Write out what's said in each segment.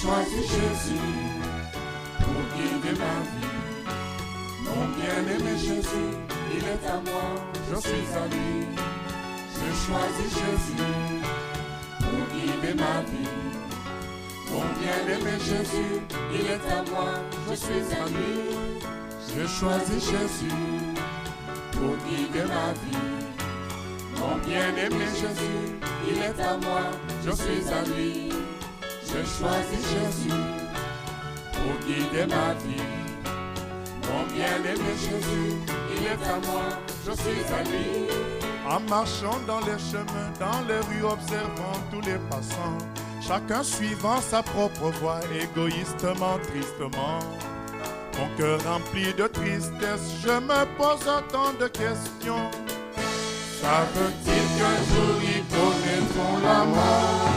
choisi Jésus pour guider ma vie. Mon bien-aimé Jésus, il est à moi, je suis à lui. J'ai choisi Jésus pour guider ma vie. Mon bien-aimé Jésus, il est à moi, je suis à lui. J'ai choisi Jésus pour guider ma vie. Mon bien-aimé Jésus, il est à moi, je suis à lui. J'ai choisi Jésus pour guider ma vie. Mon bien-aimé Jésus, il est à moi, je suis à lui. En marchant dans les chemins, dans les rues, observant tous les passants, chacun suivant sa propre voie, égoïstement, tristement. Mon cœur rempli de tristesse, je me pose autant de questions. Ça veut-il qu'un jour ils connaîtront la mort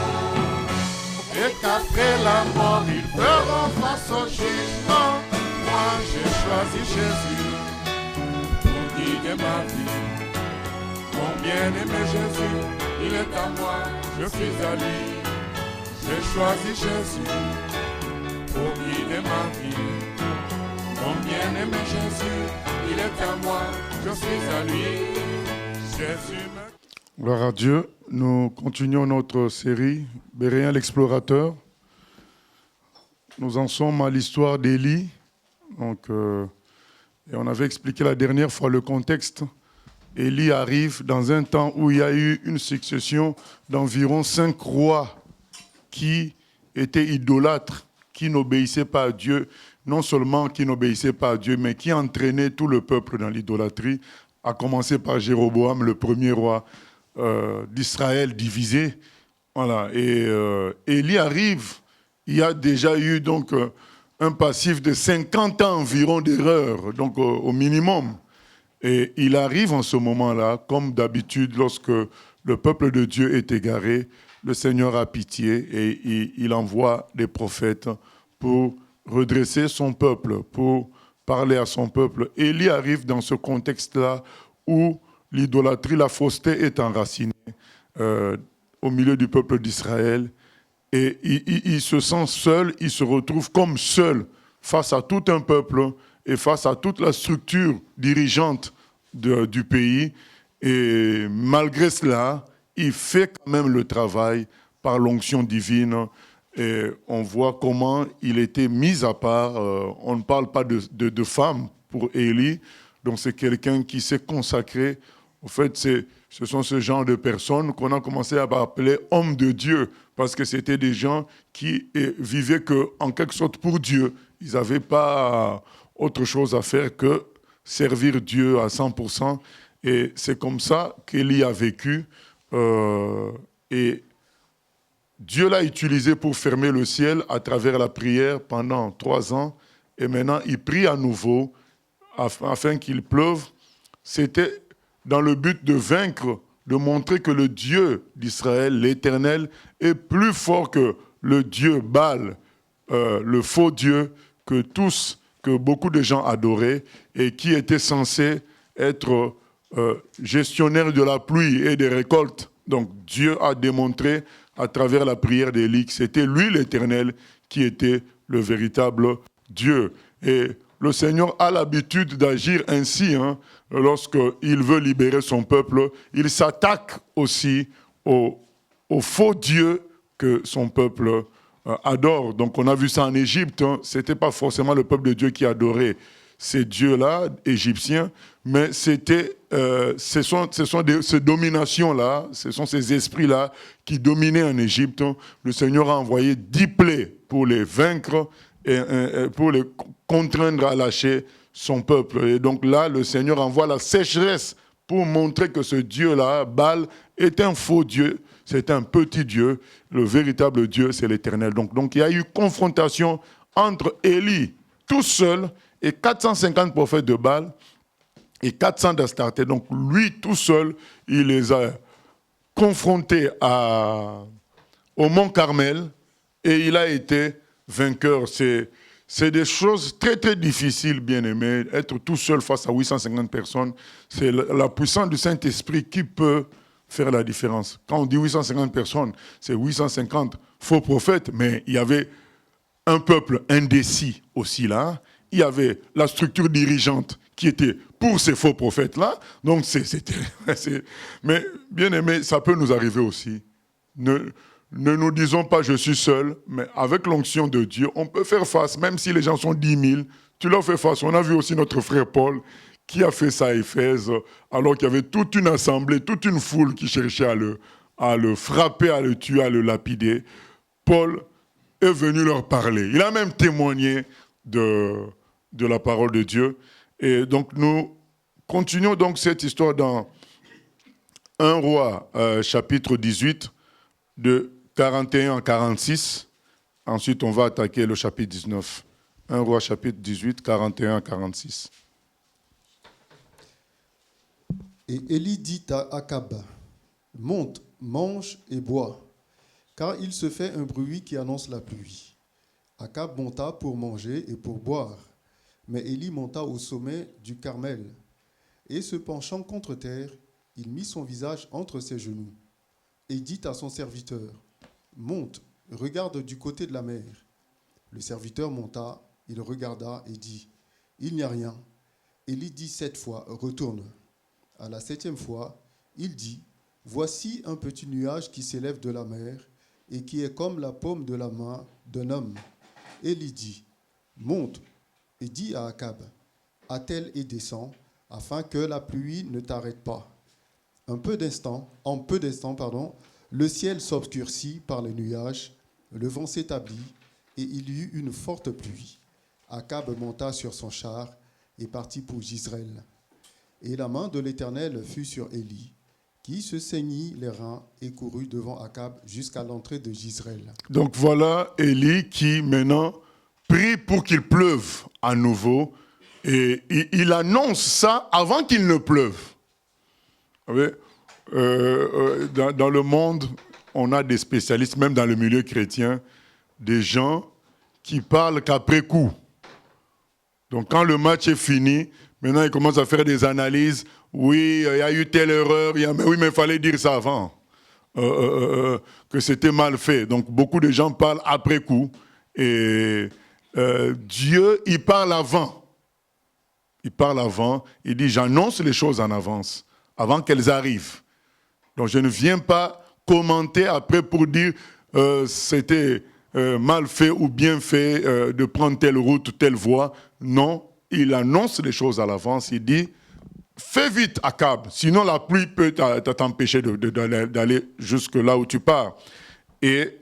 et qu'après la mort ils feront face au jugement? Moi j'ai choisi Jésus pour guider ma vie. Mon bien-aimé Jésus, il est à moi, je suis à lui. J'ai choisi Jésus pour guider ma vie. Mon bien-aimé Jésus, il est à moi, je suis à lui. Jésus me... Gloire à Dieu, nous continuons notre série Béréen l'explorateur. Nous en sommes à l'histoire d'Élie. Et on avait expliqué la dernière fois le contexte. Élie arrive dans un temps où il y a eu une succession d'environ 5 rois qui étaient idolâtres, qui n'obéissaient pas à Dieu, non seulement qui n'obéissaient pas à Dieu, mais qui entraînaient tout le peuple dans l'idolâtrie, à commencer par Jéroboam, le premier roi d'Israël divisé. Voilà. Et Élie arrive, il y a déjà eu donc un passif de 50 ans environ d'erreur, donc au minimum. Et il arrive en ce moment-là, comme d'habitude, lorsque le peuple de Dieu est égaré, le Seigneur a pitié et il envoie des prophètes pour redresser son peuple, pour parler à son peuple. Élie arrive dans ce contexte-là où l'idolâtrie, la fausseté est enracinée au milieu du peuple d'Israël. Et il se sent seul, il se retrouve comme seul face à tout un peuple et face à toute la structure dirigeante du pays. Et malgré cela, il fait quand même le travail par l'onction divine. Et on voit comment il était mis à part. On ne parle pas de femme pour Élie. Donc c'est quelqu'un qui s'est consacré. En fait, ce sont ce genre de personnes qu'on a commencé à appeler hommes de Dieu, parce que c'était des gens qui vivaient en quelque sorte pour Dieu. Ils n'avaient pas autre chose à faire que servir Dieu à 100%. Et c'est comme ça qu'Élie a vécu. Et Dieu l'a utilisé pour fermer le ciel à travers la prière pendant 3 ans. Et maintenant, il prie à nouveau afin qu'il pleuve. C'était dans le but de vaincre, de montrer que le Dieu d'Israël, l'Éternel, est plus fort que le Dieu Baal, le faux Dieu que beaucoup de gens adoraient et qui était censé être gestionnaire de la pluie et des récoltes. Donc Dieu a démontré à travers la prière d'Élie que c'était lui l'Éternel qui était le véritable Dieu. Et le Seigneur a l'habitude d'agir ainsi, lorsqu'il veut libérer son peuple. Il s'attaque aussi au faux Dieu que son peuple adore. Donc on a vu ça en Égypte. Ce n'était pas forcément le peuple de Dieu qui adorait ces dieux-là, égyptiens, mais ce sont ces dominations-là, ce sont ces esprits-là qui dominaient en Égypte. Le Seigneur a envoyé 10 plaies pour les vaincre et pour les contraindre à lâcher son peuple. Et donc là, le Seigneur envoie la sécheresse pour montrer que ce Dieu-là, Baal, est un faux Dieu, c'est un petit Dieu. Le véritable Dieu, c'est l'Éternel. Donc il y a eu confrontation entre Élie tout seul et 450 prophètes de Baal et 400 d'Astarté. Donc lui tout seul, il les a confrontés au mont Carmel et il a été vainqueur. C'est des choses très très difficiles, bien-aimés. Être tout seul face à 850 personnes, c'est la puissance du Saint-Esprit qui peut faire la différence. Quand on dit 850 personnes, c'est 850 faux prophètes, mais il y avait un peuple indécis aussi là. Il y avait la structure dirigeante qui était pour ces faux prophètes-là. Donc, mais, bien aimé, ça peut nous arriver aussi. Ne nous disons pas « je suis seul », mais avec l'onction de Dieu, on peut faire face, même si les gens sont 10 000, tu leur fais face. On a vu aussi notre frère Paul qui a fait ça à Éphèse, alors qu'il y avait toute une assemblée, toute une foule qui cherchait à le frapper, à le tuer, à le lapider. Paul est venu leur parler. Il a même témoigné de la parole de Dieu. Et donc, nous continuons donc cette histoire dans 1 Roi, chapitre 18, de 41 à 46. Ensuite, on va attaquer le chapitre 19. 1 Roi, chapitre 18, 41 à 46. Et Élie dit à Akab, « Monte, mange et bois, car il se fait un bruit qui annonce la pluie. » Akab monta pour manger et pour boire, mais Élie monta au sommet du Carmel, et se penchant contre terre, il mit son visage entre ses genoux, et dit à son serviteur, « Monte, regarde du côté de la mer. » Le serviteur monta, il regarda et dit, « Il n'y a rien. » Élie dit 7 fois, « Retourne. » À la 7e fois, il dit, « Voici un petit nuage qui s'élève de la mer et qui est comme la paume de la main d'un homme. » Élie dit, « Monte et dis à Akab, attelle et descends, afin que la pluie ne t'arrête pas. » En peu d'instants, le ciel s'obscurcit par les nuages, le vent s'établit et il y eut une forte pluie. Akab monta sur son char et partit pour Jezreel. Et la main de l'Éternel fut sur Élie, qui se saignit les reins et courut devant Akab jusqu'à l'entrée de Jezreel. Donc voilà Élie qui maintenant prie pour qu'il pleuve à nouveau. Et il annonce ça avant qu'il ne pleuve. Vous savez, dans le monde, on a des spécialistes, même dans le milieu chrétien, des gens qui parlent qu'après coup. Donc quand le match est fini, maintenant ils commencent à faire des analyses. Oui, il y a eu telle erreur, mais il fallait dire ça avant, que c'était mal fait. Donc beaucoup de gens parlent après coup. Et Dieu, il parle avant. Il parle avant, il dit, j'annonce les choses en avance, avant qu'elles arrivent. Donc je ne viens pas commenter après pour dire c'était mal fait ou bien fait de prendre telle route, telle voie. Non, il annonce les choses à l'avance, il dit, fais vite Akab, sinon la pluie peut t'empêcher d'aller jusque là où tu pars. Et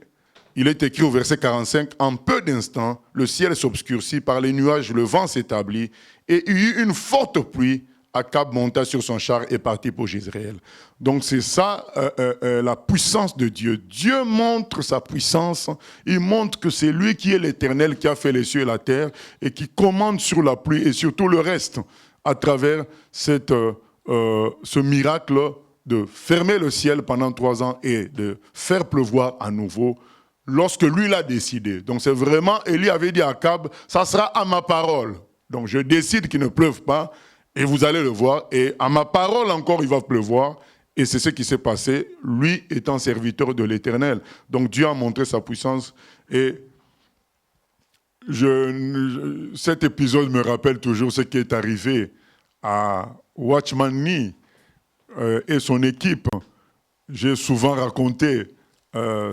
il est écrit au verset 45, « En peu d'instants, le ciel s'obscurcit, par les nuages, le vent s'établit, et il y eut une forte pluie. Akab monta sur son char et partit pour Jezreel. » Donc c'est ça la puissance de Dieu. Dieu montre sa puissance, il montre que c'est lui qui est l'Éternel, qui a fait les cieux et la terre, et qui commande sur la pluie et sur tout le reste, à travers ce miracle de fermer le ciel pendant 3 ans et de faire pleuvoir à nouveau, lorsque lui l'a décidé. Donc c'est vraiment, Élie avait dit à Akab, ça sera à ma parole. Donc je décide qu'il ne pleuve pas, et vous allez le voir, et à ma parole encore il va pleuvoir, et c'est ce qui s'est passé, lui étant serviteur de l'Éternel. Donc Dieu a montré sa puissance, et cet épisode me rappelle toujours ce qui est arrivé à Watchman Nee et son équipe. J'ai souvent raconté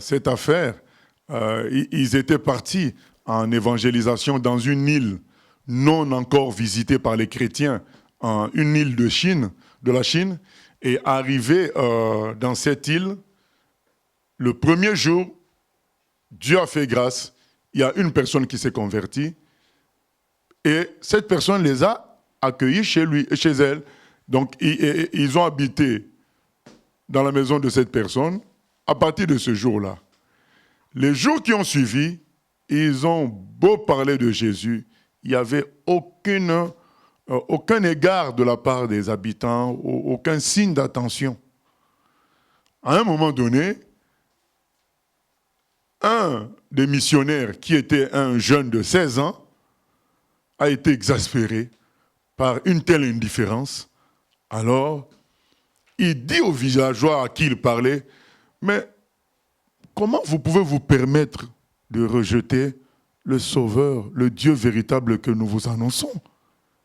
cette affaire. Ils étaient partis en évangélisation dans une île non encore visitée par les chrétiens, une île de la Chine, et arrivés dans cette île, le premier jour, Dieu a fait grâce, il y a une personne qui s'est convertie, et cette personne les a accueillis chez elle. Donc ils ont habité dans la maison de cette personne à partir de ce jour-là. Les jours qui ont suivi, ils ont beau parler de Jésus, il n'y avait aucun égard de la part des habitants, aucun signe d'attention. À un moment donné, un des missionnaires, qui était un jeune de 16 ans, a été exaspéré par une telle indifférence. Alors, il dit aux villageois à qui il parlait, « Mais comment vous pouvez vous permettre de rejeter le Sauveur, le Dieu véritable que nous vous annonçons.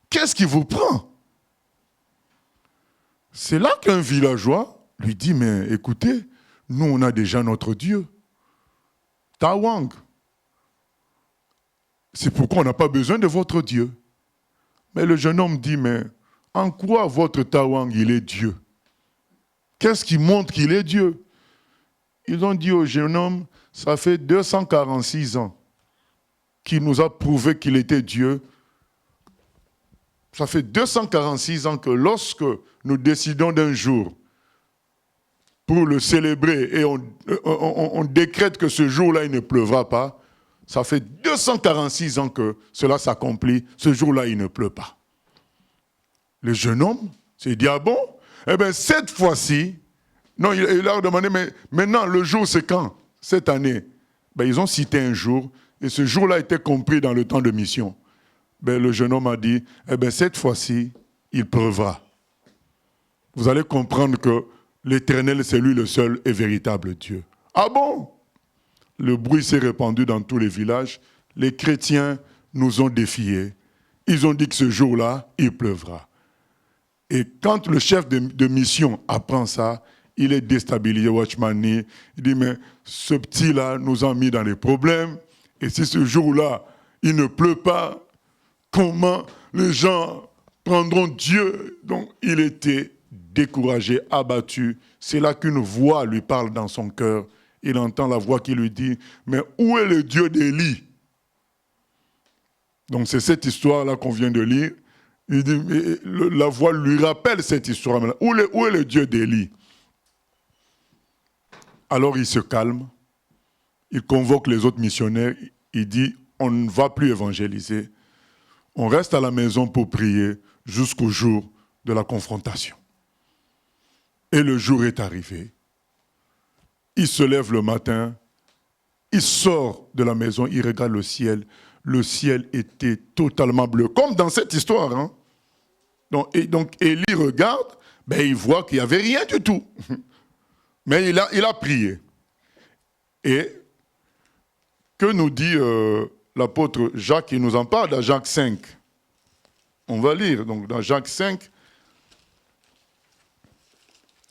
Qu'est-ce qui vous prend? C'est là qu'un villageois lui dit, mais écoutez, nous on a déjà notre Dieu, Tawang. C'est pourquoi on n'a pas besoin de votre Dieu. Mais le jeune homme dit, mais en quoi votre Tawang, il est Dieu? Qu'est-ce qui montre qu'il est Dieu? Ils ont dit au jeune homme, ça fait 246 ans qu'il nous a prouvé qu'il était Dieu. Ça fait 246 ans que lorsque nous décidons d'un jour pour le célébrer et on décrète que ce jour-là, il ne pleuvra pas, ça fait 246 ans que cela s'accomplit, ce jour-là, il ne pleut pas. Le jeune homme s'est dit, ah bon? Eh bien, cette fois-ci, non, il leur a demandé, mais maintenant, le jour, c'est quand? Cette année. Ben, ils ont cité un jour, et ce jour-là était compris dans le temps de mission. Ben, le jeune homme a dit, eh bien, cette fois-ci, il pleuvra. Vous allez comprendre que l'Éternel, c'est lui le seul et véritable Dieu. Ah bon? Le bruit s'est répandu dans tous les villages. Les chrétiens nous ont défiés. Ils ont dit que ce jour-là, il pleuvra. Et quand le chef de mission apprend ça, il est déstabilisé, Watchmani. Il dit, mais ce petit-là nous a mis dans les problèmes. Et si ce jour-là, il ne pleut pas, comment les gens prendront Dieu? Donc, il était découragé, abattu. C'est là qu'une voix lui parle dans son cœur. Il entend la voix qui lui dit, mais où est le Dieu d'Élie? Donc, c'est cette histoire-là qu'on vient de lire. Il dit, la voix lui rappelle cette histoire. Où est le Dieu d'Élie? Alors il se calme, il convoque les autres missionnaires, il dit, on ne va plus évangéliser, on reste à la maison pour prier jusqu'au jour de la confrontation. Et le jour est arrivé. Il se lève le matin, il sort de la maison, il regarde le ciel. Le ciel était totalement bleu, comme dans cette histoire. Hein? Donc Élie regarde, ben, il voit qu'il n'y avait rien du tout. Mais il a prié. Et que nous dit l'apôtre Jacques? Il nous en parle dans Jacques 5. On va lire. Donc dans Jacques 5,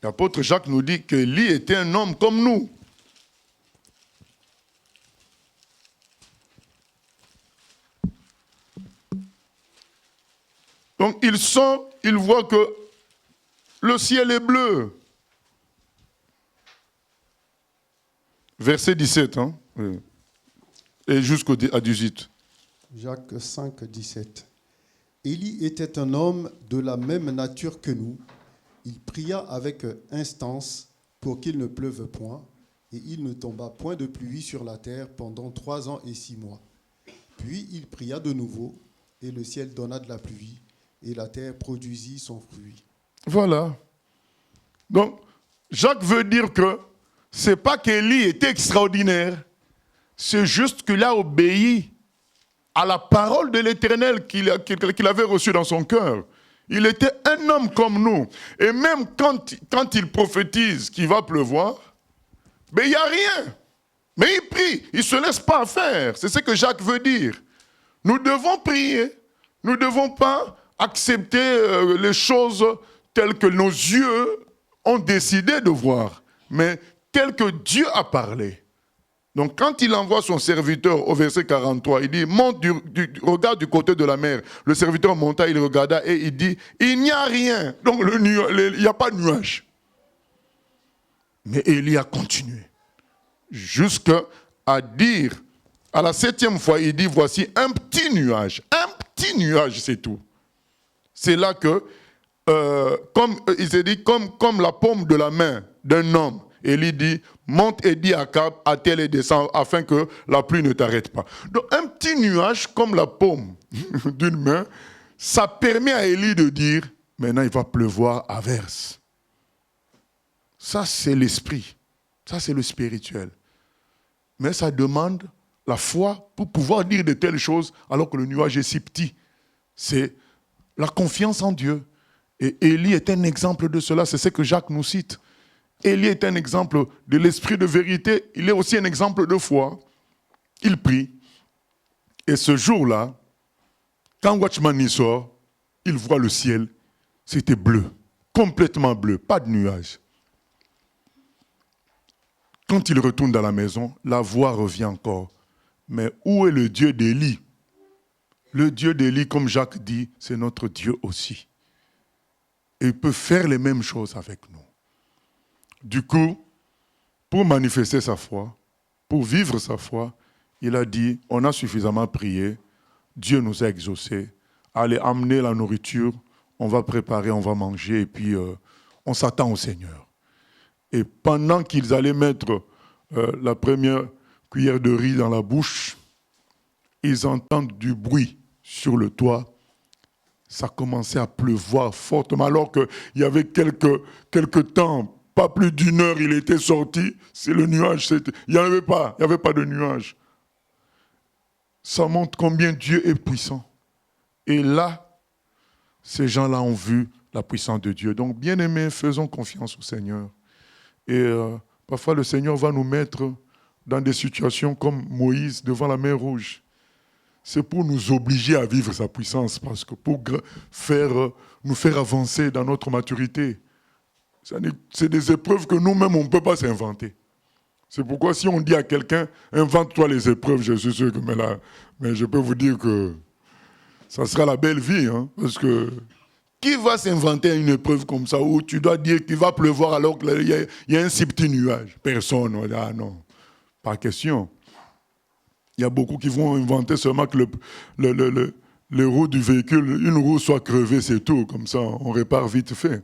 l'apôtre Jacques nous dit qu'Élie était un homme comme nous. Donc il sort, il voit que le ciel est bleu. Verset 17, hein? Oui. Et jusqu'à 18. Jacques 5, 17. Élie était un homme de la même nature que nous. Il pria avec instance pour qu'il ne pleuve point, et il ne tomba point de pluie sur la terre pendant 3 ans et 6 mois. Puis il pria de nouveau, et le ciel donna de la pluie, et la terre produisit son fruit. Voilà. Donc, Jacques veut dire que ce n'est pas qu'Élie était extraordinaire, c'est juste qu'il a obéi à la parole de l'Éternel qu'il avait reçue dans son cœur. Il était un homme comme nous. Et même quand il prophétise qu'il va pleuvoir, ben, il n'y a rien. Mais il prie, il ne se laisse pas faire. C'est ce que Jacques veut dire. Nous devons prier. Nous ne devons pas accepter les choses telles que nos yeux ont décidé de voir, mais tel que Dieu a parlé. Donc quand il envoie son serviteur au verset 43, il dit, monte regarde du côté de la mer. Le serviteur monta, il regarda et il dit, il n'y a rien. Donc il n'y a pas de nuage. Mais Élie a continué. Jusqu'à dire, à la 7e fois, il dit, voici un petit nuage, c'est tout. C'est là que, il s'est dit, comme la paume de la main d'un homme, Élie dit, monte et dis à Akab, attelle et descend, afin que la pluie ne t'arrête pas. Donc un petit nuage comme la paume d'une main, ça permet à Élie de dire, maintenant il va pleuvoir à verse. Ça c'est l'esprit, ça c'est le spirituel. Mais ça demande la foi pour pouvoir dire de telles choses alors que le nuage est si petit. C'est la confiance en Dieu. Et Élie est un exemple de cela, c'est ce que Jacques nous cite. Élie est un exemple de l'esprit de vérité, il est aussi un exemple de foi. Il prie. Et ce jour-là, quand Watchman y sort, il voit le ciel, c'était bleu, complètement bleu, pas de nuages. Quand il retourne dans la maison, la voix revient encore. Mais où est le Dieu d'Élie? Le Dieu d'Élie, comme Jacques dit, c'est notre Dieu aussi. Et il peut faire les mêmes choses avec nous. Du coup, pour manifester sa foi, pour vivre sa foi, il a dit, on a suffisamment prié, Dieu nous a exaucés, allez amener la nourriture, on va préparer, on va manger, et puis on s'attend au Seigneur. Et pendant qu'ils allaient mettre la première cuillère de riz dans la bouche, ils entendent du bruit sur le toit. Ça commençait à pleuvoir fortement, alors qu'il y avait quelques temps, pas plus d'une heure, il était sorti. C'est le nuage, il n'y avait pas de nuage. Ça montre combien Dieu est puissant. Et là, ces gens-là ont vu la puissance de Dieu. Donc, bien-aimés, faisons confiance au Seigneur. Et parfois, le Seigneur va nous mettre dans des situations comme Moïse devant la mer Rouge. C'est pour nous obliger à vivre sa puissance, parce que pour nous faire avancer dans notre maturité. C'est des épreuves que nous-mêmes, on ne peut pas s'inventer. C'est pourquoi si on dit à quelqu'un, invente-toi les épreuves, je suis sûr que, mais je peux vous dire que ça sera la belle vie, hein, parce que qui va s'inventer une épreuve comme ça où tu dois dire qu'il va pleuvoir alors qu'il y a un si petit nuage? Personne. Ah non, pas question. Il y a beaucoup qui vont inventer seulement que les roues du véhicule, une roue soit crevée, c'est tout. Comme ça, on répare vite fait.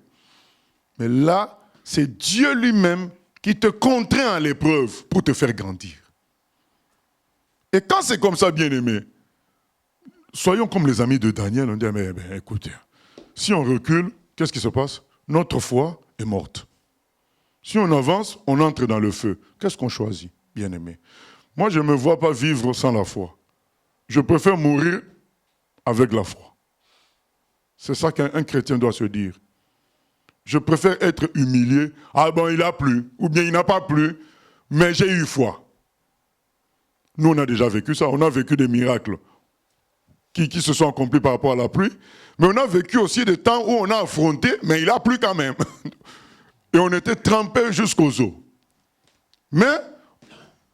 Mais là, c'est Dieu lui-même qui te contraint à l'épreuve pour te faire grandir. Et quand c'est comme ça, bien-aimé, soyons comme les amis de Daniel. On dit, mais écoutez, si on recule, qu'est-ce qui se passe? Notre foi est morte. Si on avance, on entre dans le feu. Qu'est-ce qu'on choisit, bien-aimé? Moi, je ne me vois pas vivre sans la foi. Je préfère mourir avec la foi. C'est ça qu'un chrétien doit se dire. Je préfère être humilié. Ah bon, il n'a plu. Ou bien il n'a pas plu, mais j'ai eu foi. Nous, on a déjà vécu ça. On a vécu des miracles qui se sont accomplis par rapport à la pluie. Mais on a vécu aussi des temps où on a affronté, mais il a plu quand même. Et on était trempés jusqu'aux os. Mais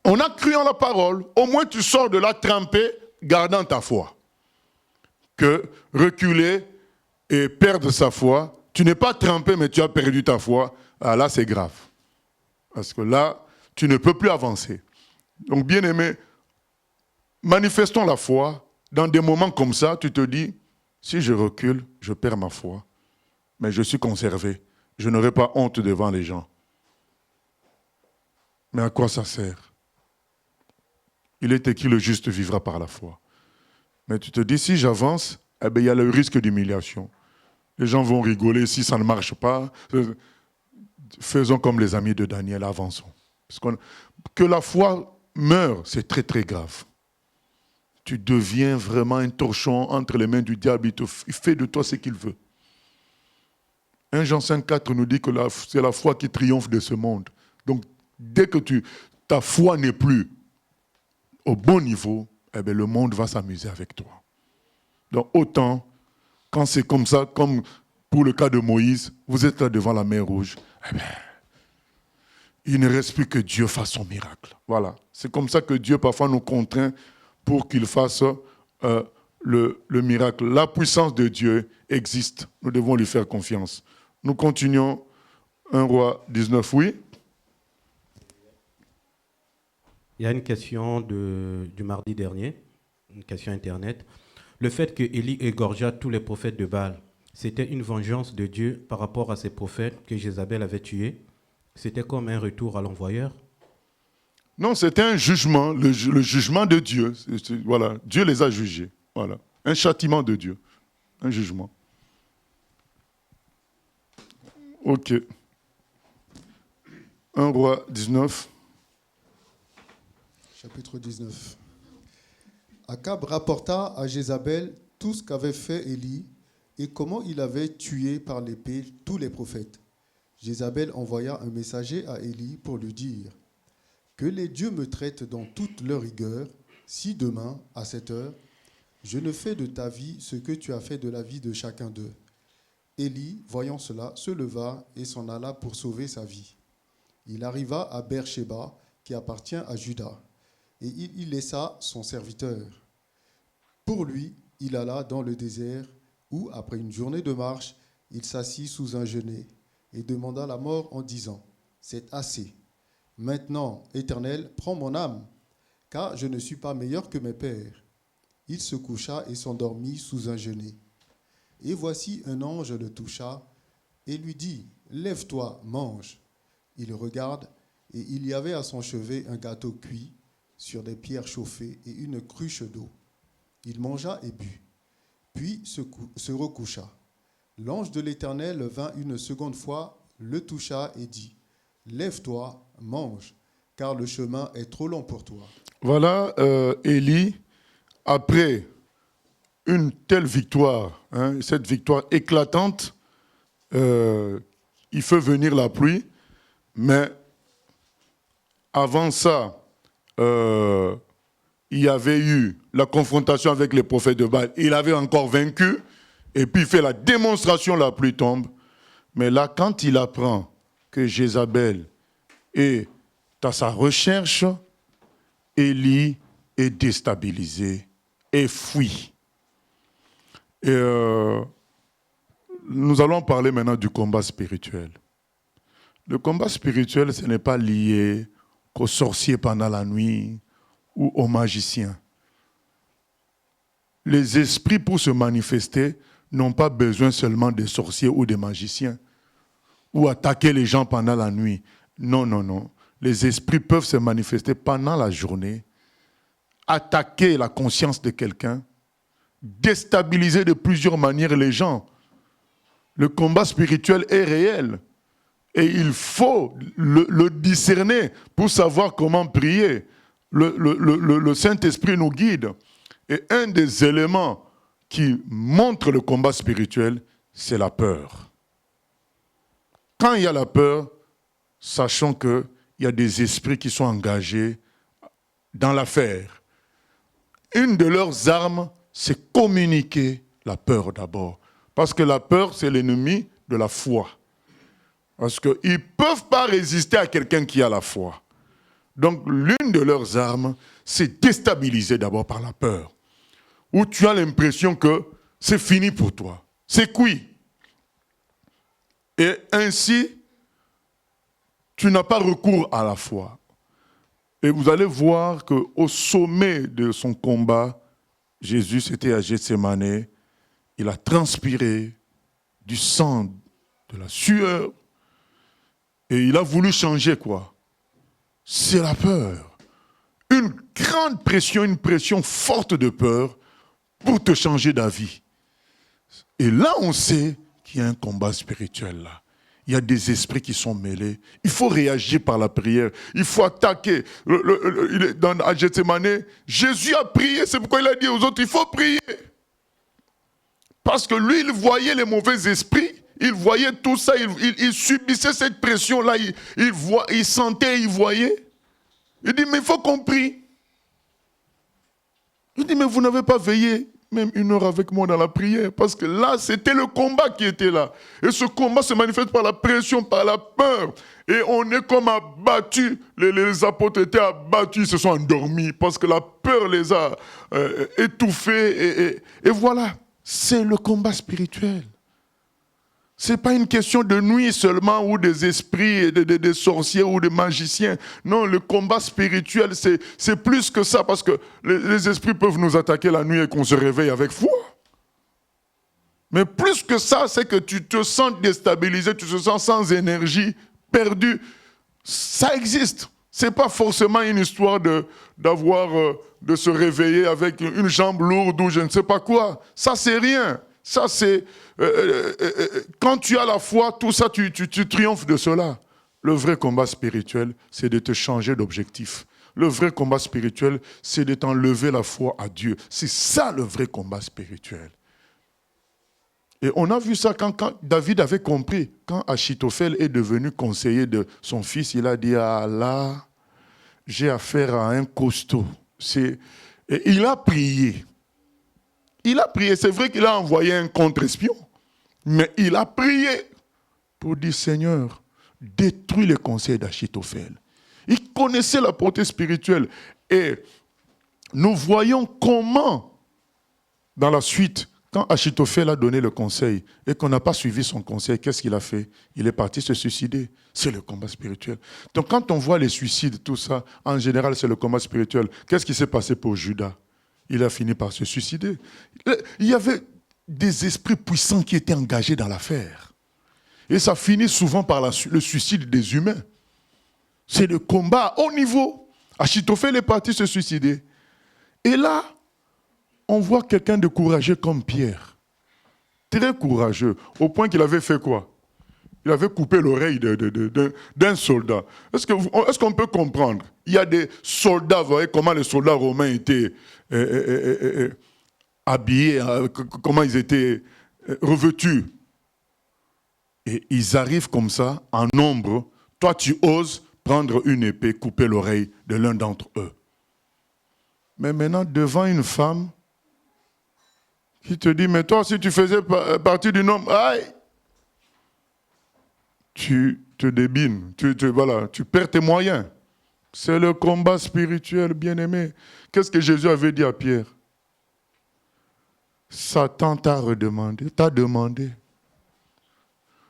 on a cru en la parole. Au moins, tu sors de là trempé, gardant ta foi. Que reculer et perdre sa foi, tu n'es pas trempé, mais tu as perdu ta foi. Ah, là, c'est grave. Parce que là, tu ne peux plus avancer. Donc, bien-aimé, manifestons la foi. Dans des moments comme ça, tu te dis, si je recule, je perds ma foi. Mais je suis conservé. Je n'aurai pas honte devant les gens. Mais à quoi ça sert? Il est écrit, le juste vivra par la foi. Mais tu te dis, si j'avance, eh bien, il y a le risque d'humiliation. Les gens vont rigoler si ça ne marche pas. Faisons comme les amis de Daniel, avançons. Que la foi meure, c'est très très grave. Tu deviens vraiment un torchon entre les mains du diable. Il fait de toi ce qu'il veut. 1 Jean 5,4 nous dit que c'est la foi qui triomphe de ce monde. Donc, dès que ta foi n'est plus au bon niveau, eh bien, le monde va s'amuser avec toi. Donc, autant, quand c'est comme ça, comme pour le cas de Moïse, vous êtes là devant la mer Rouge, eh bien, il ne reste plus que Dieu fasse son miracle. Voilà. C'est comme ça que Dieu parfois nous contraint pour qu'il fasse le miracle. La puissance de Dieu existe. Nous devons lui faire confiance. Nous continuons. 1 Roi 19, oui. Il y a une question du mardi dernier, une question Internet. Le fait que Élie égorgeât tous les prophètes de Baal, c'était une vengeance de Dieu par rapport à ces prophètes que Jézabel avait tués? C'était comme un retour à l'envoyeur? Non, c'était un jugement, le jugement de Dieu. Voilà, Dieu les a jugés. Voilà, un châtiment de Dieu, un jugement. Ok. 1 Roi 19. Chapitre 19. Akab rapporta à Jézabel tout ce qu'avait fait Élie et comment il avait tué par l'épée tous les prophètes. Jézabel envoya un messager à Élie pour lui dire « Que les dieux me traitent dans toute leur rigueur, si demain, à cette heure, Je ne fais de ta vie ce que tu as fait de la vie de chacun d'eux. » Élie, voyant cela, se leva et s'en alla pour sauver sa vie. Il arriva à Beer-Shéba, qui appartient à Juda, et il y laissa son serviteur. Pour lui, il alla dans le désert, où, après une journée de marche, il s'assit sous un genêt et demanda la mort en disant : « C'est assez. Maintenant, Éternel, prends mon âme, car je ne suis pas meilleur que mes pères. » Il se coucha et s'endormit sous un genêt. Et voici un ange le toucha et lui dit : « Lève-toi, mange. » Il regarde, et il y avait à son chevet un gâteau cuit sur des pierres chauffées et une cruche d'eau. Il mangea et but, puis se recoucha. L'ange de l'Éternel vint une seconde fois, le toucha et dit : « Lève-toi, mange, car le chemin est trop long pour toi. » Voilà Élie, après une telle victoire, cette victoire éclatante, il fait venir la pluie, mais avant ça, il y avait eu la confrontation avec les prophètes de Baal. Il avait encore vaincu, et puis il fait la démonstration, la pluie tombe. Mais là, quand il apprend que Jézabel est à sa recherche, Élie est déstabilisé et fuit. Et nous allons parler maintenant du combat spirituel. Le combat spirituel, ce n'est pas lié qu'aux sorciers pendant la nuit ou aux magiciens. Les esprits, pour se manifester, n'ont pas besoin seulement des sorciers ou des magiciens ou attaquer les gens pendant la nuit. Non, non, non. Les esprits peuvent se manifester pendant la journée, attaquer la conscience de quelqu'un, déstabiliser de plusieurs manières les gens. Le combat spirituel est réel et il faut le discerner pour savoir comment prier. Le Saint-Esprit nous guide. Et un des éléments qui montre le combat spirituel, c'est la peur. Quand il y a la peur, sachons qu'il y a des esprits qui sont engagés dans l'affaire. Une de leurs armes, c'est communiquer la peur d'abord. Parce que la peur, c'est l'ennemi de la foi. Parce qu'ils ne peuvent pas résister à quelqu'un qui a la foi. Donc, l'une de leurs armes, c'est déstabiliser d'abord par la peur. Où tu as l'impression que c'est fini pour toi. C'est cuit. Et ainsi, tu n'as pas recours à la foi. Et vous allez voir qu'au sommet de son combat, Jésus était à Gethsémane, il a transpiré du sang, de la sueur, et il a voulu changer quoi? C'est la peur. Une grande pression, une pression forte de peur pour te changer d'avis. Et là, on sait qu'il y a un combat spirituel là. Il y a des esprits qui sont mêlés. Il faut réagir par la prière. Il faut attaquer. À Gethsémane, Jésus a prié. C'est pourquoi il a dit aux autres, il faut prier. Parce que lui, il voyait les mauvais esprits. Il voyait tout ça. Il subissait cette pression-là. Il sentait, il voyait. Il dit, mais il faut qu'on prie. Il dit, mais vous n'avez pas veillé même 1 heure avec moi dans la prière, parce que là, c'était le combat qui était là. Et ce combat se manifeste par la pression, par la peur. Et on est comme abattus. Les apôtres étaient abattus, ils se sont endormis, parce que la peur les a étouffés. Et voilà, c'est le combat spirituel. Ce n'est pas une question de nuit seulement, ou des esprits, des sorciers ou des magiciens. Non, le combat spirituel, c'est plus que ça, parce que les esprits peuvent nous attaquer la nuit et qu'on se réveille avec foi. Mais plus que ça, c'est que tu te sens déstabilisé, tu te sens sans énergie, perdu. Ça existe. Ce n'est pas forcément une histoire de se réveiller avec une jambe lourde ou je ne sais pas quoi. Ça, c'est rien. Ça, c'est... quand tu as la foi, tout ça, tu triomphes de cela. Le vrai combat spirituel, c'est de te changer d'objectif. Le vrai combat spirituel, c'est de t'enlever la foi à Dieu. C'est ça le vrai combat spirituel. Et on a vu ça quand David avait compris. Quand Achitophel est devenu conseiller de son fils, il a dit, ah là, j'ai affaire à un costaud. Et il a prié. Il a prié. C'est vrai qu'il a envoyé un contre-espion. Mais il a prié pour dire, Seigneur, détruis les conseils d'Achitophel. Il connaissait la portée spirituelle. Et nous voyons comment, dans la suite, quand Achitophel a donné le conseil et qu'on n'a pas suivi son conseil, qu'est-ce qu'il a fait? Il est parti se suicider. C'est le combat spirituel. Donc quand on voit les suicides, tout ça, en général, c'est le combat spirituel. Qu'est-ce qui s'est passé pour Judas? Il a fini par se suicider. Il y avait des esprits puissants qui étaient engagés dans l'affaire. Et ça finit souvent par le suicide des humains. C'est le combat à haut niveau. Achitophel est parti se suicider. Et là, on voit quelqu'un de courageux comme Pierre. Très courageux, au point qu'il avait fait quoi? Il avait coupé l'oreille d'un soldat. Est-ce qu'on peut comprendre? Il y a des soldats, vous voyez comment les soldats romains étaient habillés, comment ils étaient revêtus. Et ils arrivent comme ça, en nombre. Toi, tu oses prendre une épée, couper l'oreille de l'un d'entre eux. Mais maintenant, devant une femme qui te dit, mais toi, si tu faisais partie du nombre, aïe, tu te débines, tu perds tes moyens. C'est le combat spirituel, bien-aimé. Qu'est-ce que Jésus avait dit à Pierre? Satan t'a redemandé, t'a demandé.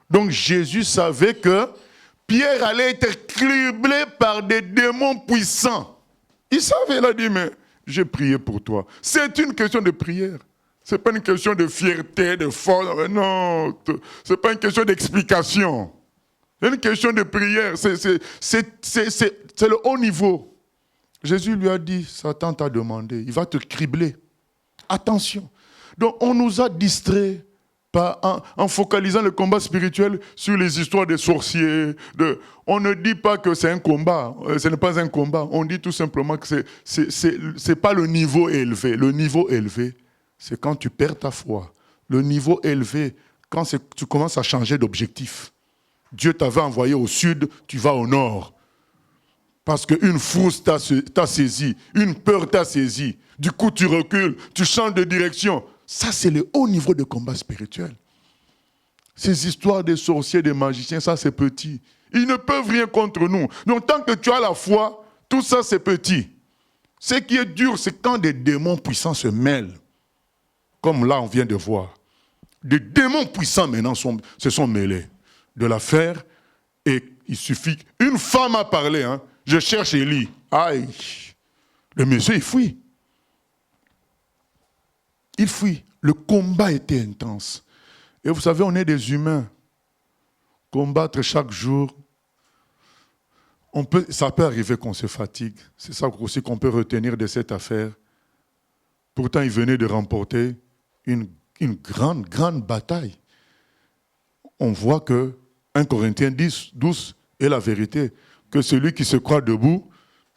Donc Jésus savait que Pierre allait être criblé par des démons puissants. Il savait, il a dit, mais j'ai prié pour toi. C'est une question de prière. Ce n'est pas une question de fierté, de force. Non, ce n'est pas une question d'explication. C'est une question de prière. C'est le haut niveau. Jésus lui a dit, Satan t'a demandé, il va te cribler. Attention. Donc on nous a distraits en focalisant le combat spirituel sur les histoires des sorciers. On ne dit pas que c'est un combat, ce n'est pas un combat. On dit tout simplement que c'est pas le niveau élevé. Le niveau élevé, c'est quand tu perds ta foi. Le niveau élevé, quand tu commences à changer d'objectif. Dieu t'avait envoyé au sud, tu vas au nord. Parce qu'une frousse t'a saisi, une peur t'a saisi. Du coup, tu recules, tu changes de direction. Ça, c'est le haut niveau de combat spirituel. Ces histoires des sorciers, des magiciens, ça, c'est petit. Ils ne peuvent rien contre nous. Donc, tant que tu as la foi, tout ça, c'est petit. Ce qui est dur, c'est quand des démons puissants se mêlent. Comme là, on vient de voir. Des démons puissants, maintenant, se sont mêlés de l'affaire. Et il suffit... Une femme a parlé, hein. Je cherche Élie. Aïe. Le monsieur, il fuit. Il fuit. Le combat était intense. Et vous savez, on est des humains. Combattre chaque jour, ça peut arriver qu'on se fatigue. C'est ça aussi qu'on peut retenir de cette affaire. Pourtant, il venait de remporter une grande bataille. On voit que 1 Corinthiens 10, 12 est la vérité. Que celui qui se croit debout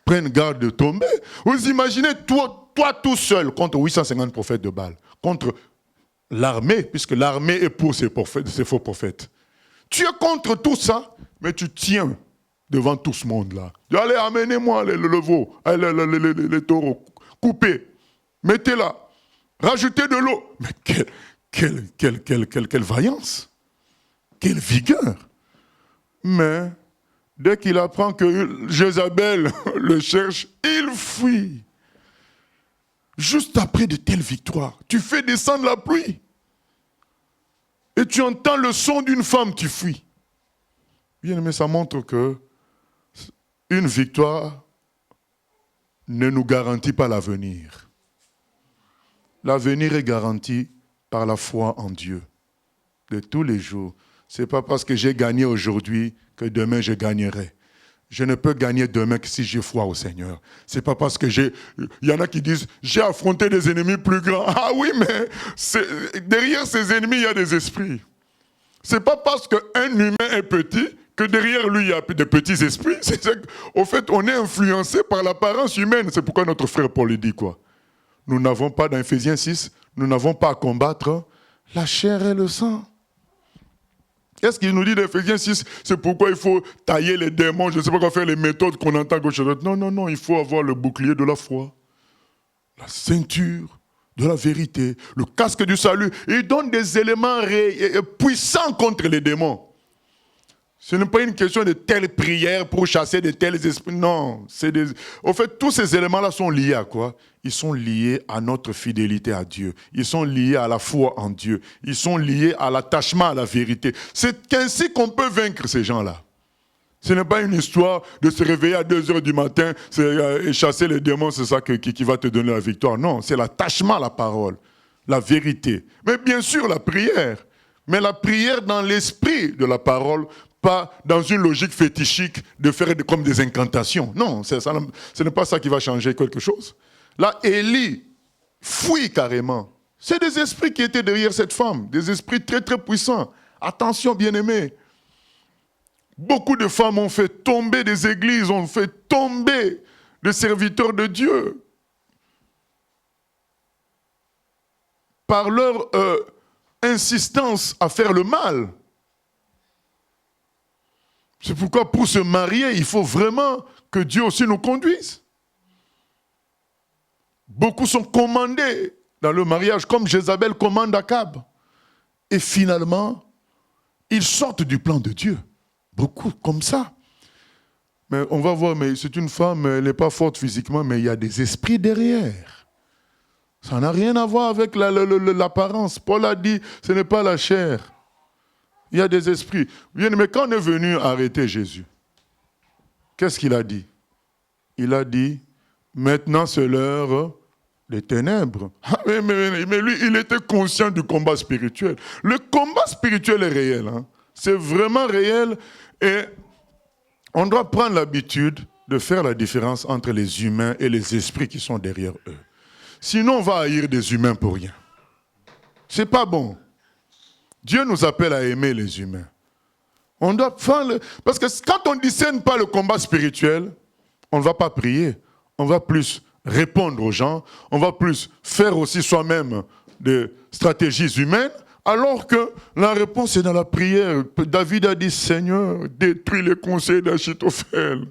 prenne garde de tomber. Vous imaginez, toi tout seul, contre 850 prophètes de Baal, contre l'armée, puisque l'armée est pour ces faux prophètes. Tu es contre tout ça, mais tu tiens devant tout ce monde-là. Allez, amenez-moi le veau, les taureaux, coupez, mettez-la, rajoutez de l'eau. Mais quelle vaillance, quelle vigueur. Mais dès qu'il apprend que Jézabel le cherche, il fuit. Juste après de telles victoires, tu fais descendre la pluie. Et tu entends le son d'une femme, tu fuis. Bien aimé, ça montre que une victoire ne nous garantit pas l'avenir. L'avenir est garanti par la foi en Dieu de tous les jours. Ce n'est pas parce que j'ai gagné aujourd'hui que demain je gagnerai. Je ne peux gagner demain que si j'ai foi au Seigneur. Ce n'est pas parce que il y en a qui disent, j'ai affronté des ennemis plus grands. Ah oui, mais derrière ces ennemis, il y a des esprits. Ce n'est pas parce qu'un humain est petit que derrière lui, il y a des petits esprits. Au fait, on est influencé par l'apparence humaine. C'est pourquoi notre frère Paul dit quoi? Nous n'avons pas, dans Ephésiens 6, nous n'avons pas à combattre la chair et le sang. Qu'est-ce qu'il nous dit dans Ephésiens 6? C'est pourquoi il faut tailler les démons, je ne sais pas quoi faire, les méthodes qu'on entend gauche à droite. Non, il faut avoir le bouclier de la foi, la ceinture de la vérité, le casque du salut. Il donne des éléments puissants contre les démons. Ce n'est pas une question de telle prière pour chasser de tels esprits. Non. En fait, tous ces éléments-là sont liés à quoi? Ils sont liés à notre fidélité à Dieu. Ils sont liés à la foi en Dieu. Ils sont liés à l'attachement à la vérité. C'est ainsi qu'on peut vaincre ces gens-là. Ce n'est pas une histoire de se réveiller à 2 h du matin et chasser les démons, c'est ça qui va te donner la victoire. Non, c'est l'attachement à la parole, la vérité. Mais bien sûr, la prière. Mais la prière dans l'esprit de la parole, pas dans une logique fétichique de faire comme des incantations. Non, ce n'est pas ça qui va changer quelque chose. Là, Élie fuit carrément. C'est des esprits qui étaient derrière cette femme, des esprits très très puissants. Attention, bien-aimés. Beaucoup de femmes ont fait tomber des églises, ont fait tomber des serviteurs de Dieu par leur insistance à faire le mal. C'est pourquoi pour se marier, il faut vraiment que Dieu aussi nous conduise. Beaucoup sont commandés dans le mariage, comme Jézabel commande Akab. Et finalement, ils sortent du plan de Dieu. Beaucoup comme ça. Mais on va voir, mais c'est une femme, elle n'est pas forte physiquement, mais il y a des esprits derrière. Ça n'a rien à voir avec l'apparence. Paul a dit, ce n'est pas la chair. Il y a des esprits. Bien, mais quand on est venu arrêter Jésus, qu'est-ce qu'il a dit? Il a dit, maintenant c'est l'heure des ténèbres. Mais lui, il était conscient du combat spirituel. Le combat spirituel est réel. Hein? C'est vraiment réel. Et on doit prendre l'habitude de faire la différence entre les humains et les esprits qui sont derrière eux. Sinon, on va haïr des humains pour rien. C'est pas bon. Dieu nous appelle à aimer les humains. On doit faire parce que quand on ne discerne pas le combat spirituel, on ne va pas prier. On va plus répondre aux gens. On va plus faire aussi soi-même des stratégies humaines. Alors que la réponse est dans la prière. David a dit, Seigneur, détruis les conseils d'Achitophel.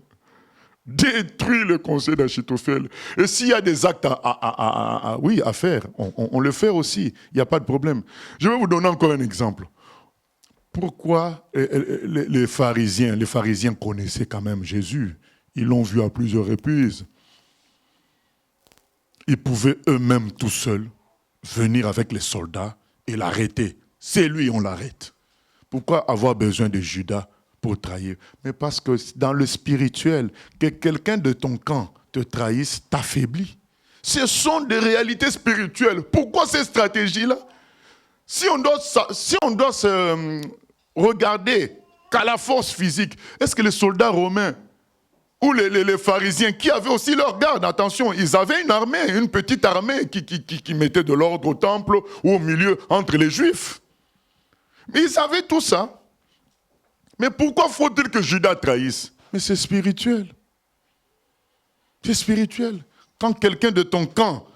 Détruis le conseil d'Achitophel. Et s'il y a des actes à faire, on le fait aussi. Il n'y a pas de problème. Je vais vous donner encore un exemple. Pourquoi les pharisiens connaissaient quand même Jésus? Ils l'ont vu à plusieurs reprises. Ils pouvaient eux-mêmes tout seuls venir avec les soldats et l'arrêter. C'est lui, on l'arrête. Pourquoi avoir besoin de Judas pour trahir? Mais parce que dans le spirituel, que quelqu'un de ton camp te trahisse, t'affaiblit. Ce sont des réalités spirituelles. Pourquoi ces stratégies-là? Si on doit se regarder qu'à la force physique, est-ce que les soldats romains ou les pharisiens, qui avaient aussi leur garde, attention, ils avaient une armée, une petite armée qui mettait de l'ordre au temple ou au milieu entre les Juifs. Mais ils avaient tout ça. Mais pourquoi faut-il que Judas trahisse? Mais c'est spirituel. C'est spirituel. Quand quelqu'un de ton camp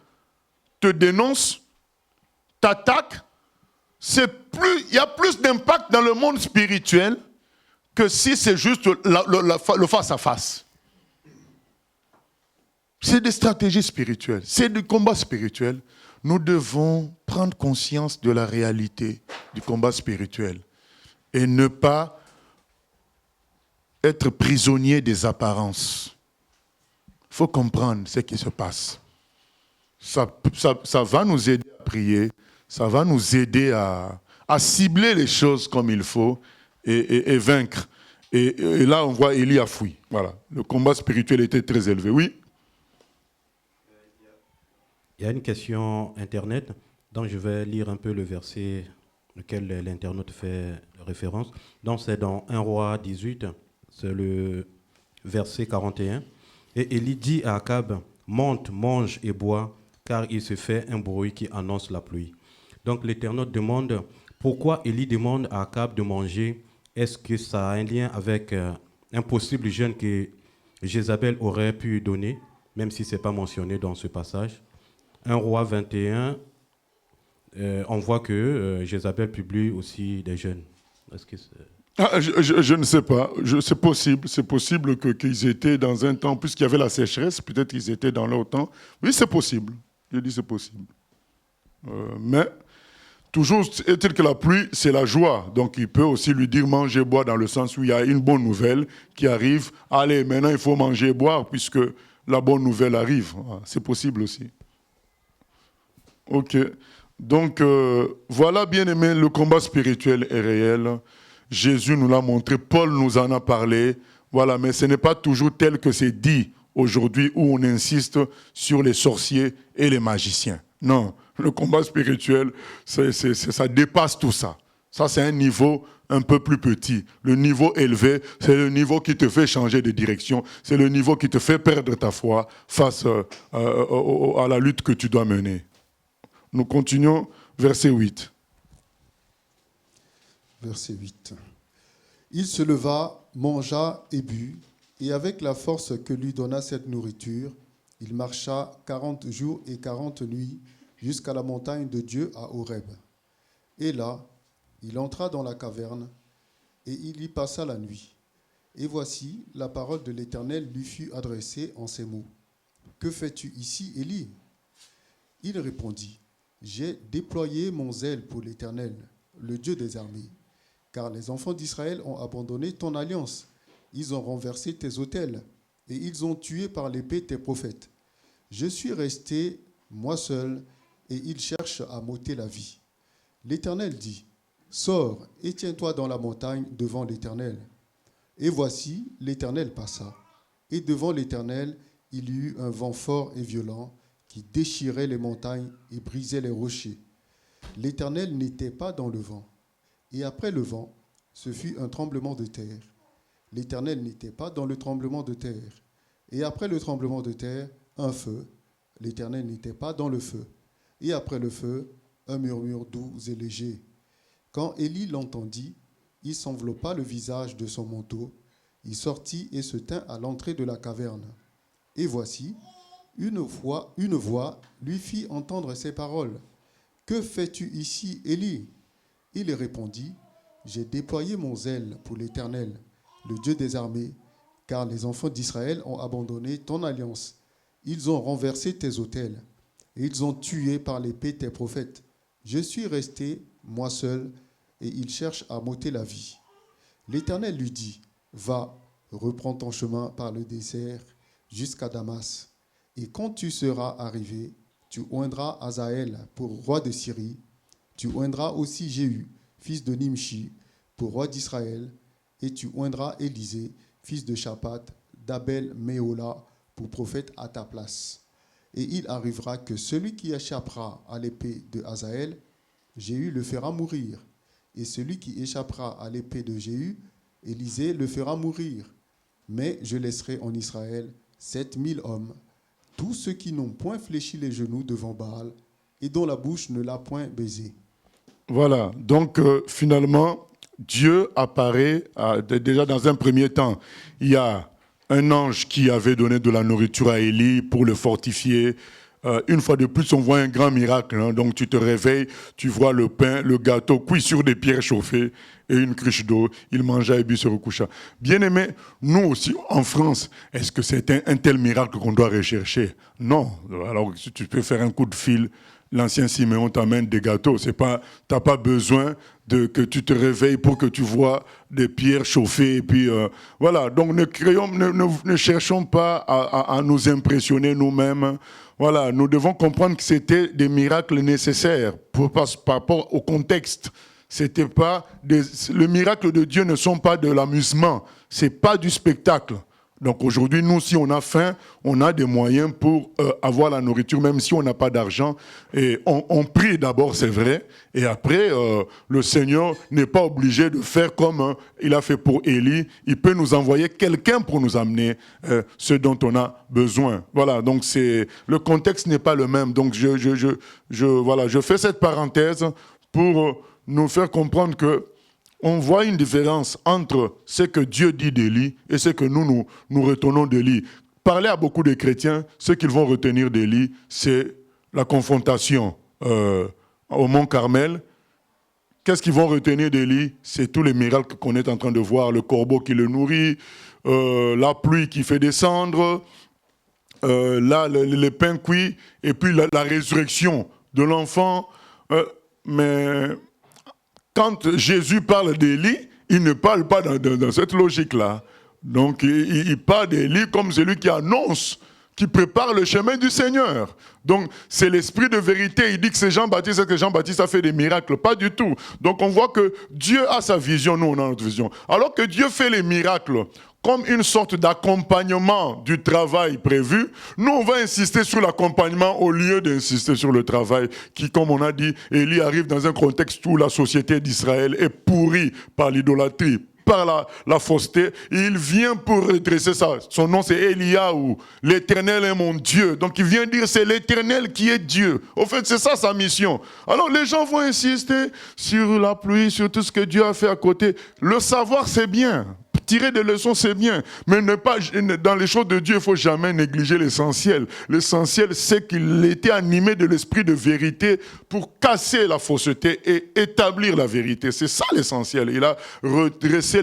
te dénonce, t'attaque, il y a plus d'impact dans le monde spirituel que si c'est juste le face-à-face. C'est des stratégies spirituelles, c'est du combat spirituel. Nous devons prendre conscience de la réalité du combat spirituel et ne pas être prisonnier des apparences. Il faut comprendre ce qui se passe. Ça va nous aider à prier, ça va nous aider à cibler les choses comme il faut et vaincre. Et là, on voit Élie a fui. Voilà. Le combat spirituel était très élevé. Oui? Il y a une question Internet, donc je vais lire un peu le verset auquel l'internaute fait référence. Donc c'est dans 1 Roi 18, c'est le verset 41. Et Élie dit à Akab, monte, mange et bois, car il se fait un bruit qui annonce la pluie. Donc l'internaute demande, pourquoi Élie demande à Akab de manger? Est-ce que ça a un lien avec un possible jeûne que Jézabel aurait pu donner, même si ce n'est pas mentionné dans ce passage? 1 Roi 21, on voit que Jézabel publie aussi des jeûnes. Est-ce que je ne sais pas. C'est possible qu'ils étaient dans un temps, puisqu'il y avait la sécheresse, peut-être qu'ils étaient dans leur temps. Oui, c'est possible. Je dis c'est possible. Mais toujours est-il que la pluie, c'est la joie. Donc il peut aussi lui dire manger, boire, dans le sens où il y a une bonne nouvelle qui arrive. Allez, maintenant il faut manger et boire puisque la bonne nouvelle arrive. C'est possible aussi. Ok. Donc voilà, bien aimé, le combat spirituel est réel. Jésus nous l'a montré, Paul nous en a parlé. Voilà, mais ce n'est pas toujours tel que c'est dit aujourd'hui où on insiste sur les sorciers et les magiciens. Non, le combat spirituel, ça dépasse tout ça. Ça, c'est un niveau un peu plus petit. Le niveau élevé, c'est le niveau qui te fait changer de direction. C'est le niveau qui te fait perdre ta foi face à la lutte que tu dois mener. Nous continuons, verset 8. Verset 8. Il se leva, mangea et but, et avec la force que lui donna cette nourriture, il marcha 40 jours et 40 nuits jusqu'à la montagne de Dieu à Horeb. Et là, il entra dans la caverne, et il y passa la nuit. Et voici, la parole de l'Éternel lui fut adressée en ces mots. « Que fais-tu ici, Élie » Il répondit, « J'ai déployé mon zèle pour l'Éternel, le Dieu des armées, car les enfants d'Israël ont abandonné ton alliance. Ils ont renversé tes autels, et ils ont tué par l'épée tes prophètes. Je suis resté, moi seul, et ils cherchent à m'ôter la vie. » L'Éternel dit, « Sors et tiens-toi dans la montagne devant l'Éternel. » Et voici, l'Éternel passa. Et devant l'Éternel, il y eut un vent fort et violent qui déchirait les montagnes et brisait les rochers. L'Éternel n'était pas dans le vent. Et après le vent, ce fut un tremblement de terre. L'Éternel n'était pas dans le tremblement de terre. Et après le tremblement de terre, un feu. L'Éternel n'était pas dans le feu. Et après le feu, un murmure doux et léger. Quand Élie l'entendit, il s'enveloppa le visage de son manteau. Il sortit et se tint à l'entrée de la caverne. Et voici, une voix lui fit entendre ces paroles. « Que fais-tu ici, Élie » Il répondit, « J'ai déployé mon zèle pour l'Éternel, le Dieu des armées, car les enfants d'Israël ont abandonné ton alliance. Ils ont renversé tes autels, et ils ont tué par l'épée tes prophètes. Je suis resté, moi seul, et ils cherchent à m'ôter la vie. » L'Éternel lui dit, « Va, reprends ton chemin par le désert jusqu'à Damas. Et quand tu seras arrivé, tu oindras Hazaël pour roi de Syrie. Tu oindras aussi Jéhu, fils de Nimshi, pour roi d'Israël. Et tu oindras Élisée, fils de Shaphat, d'Abel-Méhola, pour prophète à ta place. Et il arrivera que celui qui échappera à l'épée de Hazaël, Jéhu le fera mourir. Et celui qui échappera à l'épée de Jéhu, Élisée le fera mourir. Mais je laisserai en Israël 7000 hommes, tous ceux qui n'ont point fléchi les genoux devant Baal et dont la bouche ne l'a point baisé. » Voilà, donc finalement, Dieu apparaît, déjà dans un premier temps, il y a un ange qui avait donné de la nourriture à Élie pour le fortifier. Une fois de plus, on voit un grand miracle. Hein. Donc tu te réveilles, tu vois le pain, le gâteau cuit sur des pierres chauffées et une cruche d'eau. Il mangea et but se recoucha. Bien aimé, nous aussi, en France, est-ce que c'est un tel miracle qu'on doit rechercher? Non. Alors tu peux faire un coup de fil. L'ancien Siméon t'amène des gâteaux. Tu n'as pas besoin que tu te réveilles pour que tu vois des pierres chauffées. Et puis, voilà. Donc, ne cherchons pas à nous impressionner nous-mêmes. Voilà. Nous devons comprendre que c'était des miracles nécessaires par rapport au contexte. C'était pas le miracle de Dieu ne sont pas de l'amusement. C'est pas du spectacle. Donc aujourd'hui, nous, si on a faim, on a des moyens pour avoir la nourriture, même si on n'a pas d'argent. Et on prie d'abord, c'est vrai. Et après, le Seigneur n'est pas obligé de faire comme il a fait pour Élie. Il peut nous envoyer quelqu'un pour nous amener ce dont on a besoin. Voilà, donc le contexte n'est pas le même. Donc je fais cette parenthèse pour nous faire comprendre que on voit une différence entre ce que Dieu dit d'Élie et ce que nous retenons d'Élie. Parler à beaucoup de chrétiens, ce qu'ils vont retenir d'Élie, c'est la confrontation au mont Carmel. Qu'est-ce qu'ils vont retenir d'Élie? C'est tous les miracles qu'on est en train de voir, le corbeau qui le nourrit, la pluie qui fait descendre, les pains cuits, et puis la résurrection de l'enfant. Mais quand Jésus parle d'Élie, il ne parle pas dans cette logique-là. Donc, il parle d'Élie comme celui qui annonce, qui prépare le chemin du Seigneur. Donc, c'est l'esprit de vérité. Il dit que c'est Jean-Baptiste, est-ce que Jean-Baptiste a fait des miracles? Pas du tout. Donc, on voit que Dieu a sa vision, nous, on a notre vision. Alors que Dieu fait les miracles comme une sorte d'accompagnement du travail prévu, nous, on va insister sur l'accompagnement au lieu d'insister sur le travail qui, comme on a dit, Élie arrive dans un contexte où la société d'Israël est pourrie par l'idolâtrie, par la fausseté, il vient pour redresser ça. Son nom c'est Eliaou, l'Éternel est mon Dieu. Donc il vient dire c'est l'Éternel qui est Dieu. Au fait, c'est ça sa mission. Alors les gens vont insister sur la pluie, sur tout ce que Dieu a fait à côté. Le savoir c'est bien, tirer des leçons c'est bien, mais ne pas, dans les choses de Dieu, il ne faut jamais négliger l'essentiel. L'essentiel c'est qu'il était animé de l'esprit de vérité pour casser la fausseté et établir la vérité. C'est ça l'essentiel. Il a redressé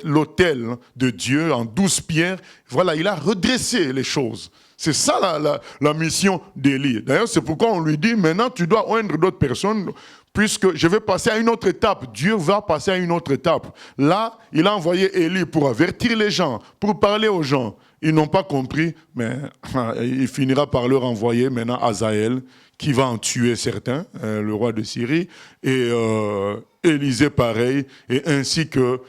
l'autel de Dieu en 12 pierres. Voilà, il a redressé les choses. C'est ça la mission d'Élie. D'ailleurs, c'est pourquoi on lui dit, maintenant tu dois oindre d'autres personnes, puisque je vais passer à une autre étape. Dieu va passer à une autre étape. Là, il a envoyé Élie pour avertir les gens, pour parler aux gens. Ils n'ont pas compris, mais il finira par leur envoyer maintenant Hazaël, qui va en tuer certains, le roi de Syrie, et Élisée pareil, et ainsi que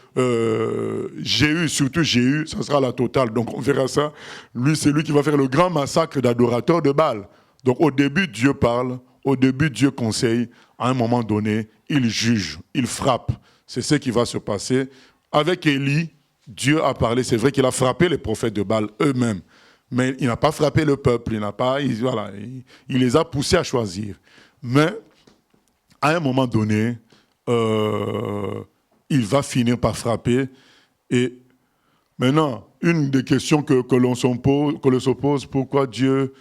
Jéhu, surtout Jéhu, ça sera la totale. Donc on verra ça. Lui, c'est lui qui va faire le grand massacre d'adorateurs de Baal. Donc au début, Dieu parle, au début, Dieu conseille, à un moment donné, il juge, il frappe. C'est ce qui va se passer. Avec Élie, Dieu a parlé, c'est vrai qu'il a frappé les prophètes de Baal eux-mêmes, mais il n'a pas frappé le peuple, il les a poussés à choisir. Mais, à un moment donné, il va finir par frapper. Et maintenant, une des questions que l'on se pose, pourquoi Dieu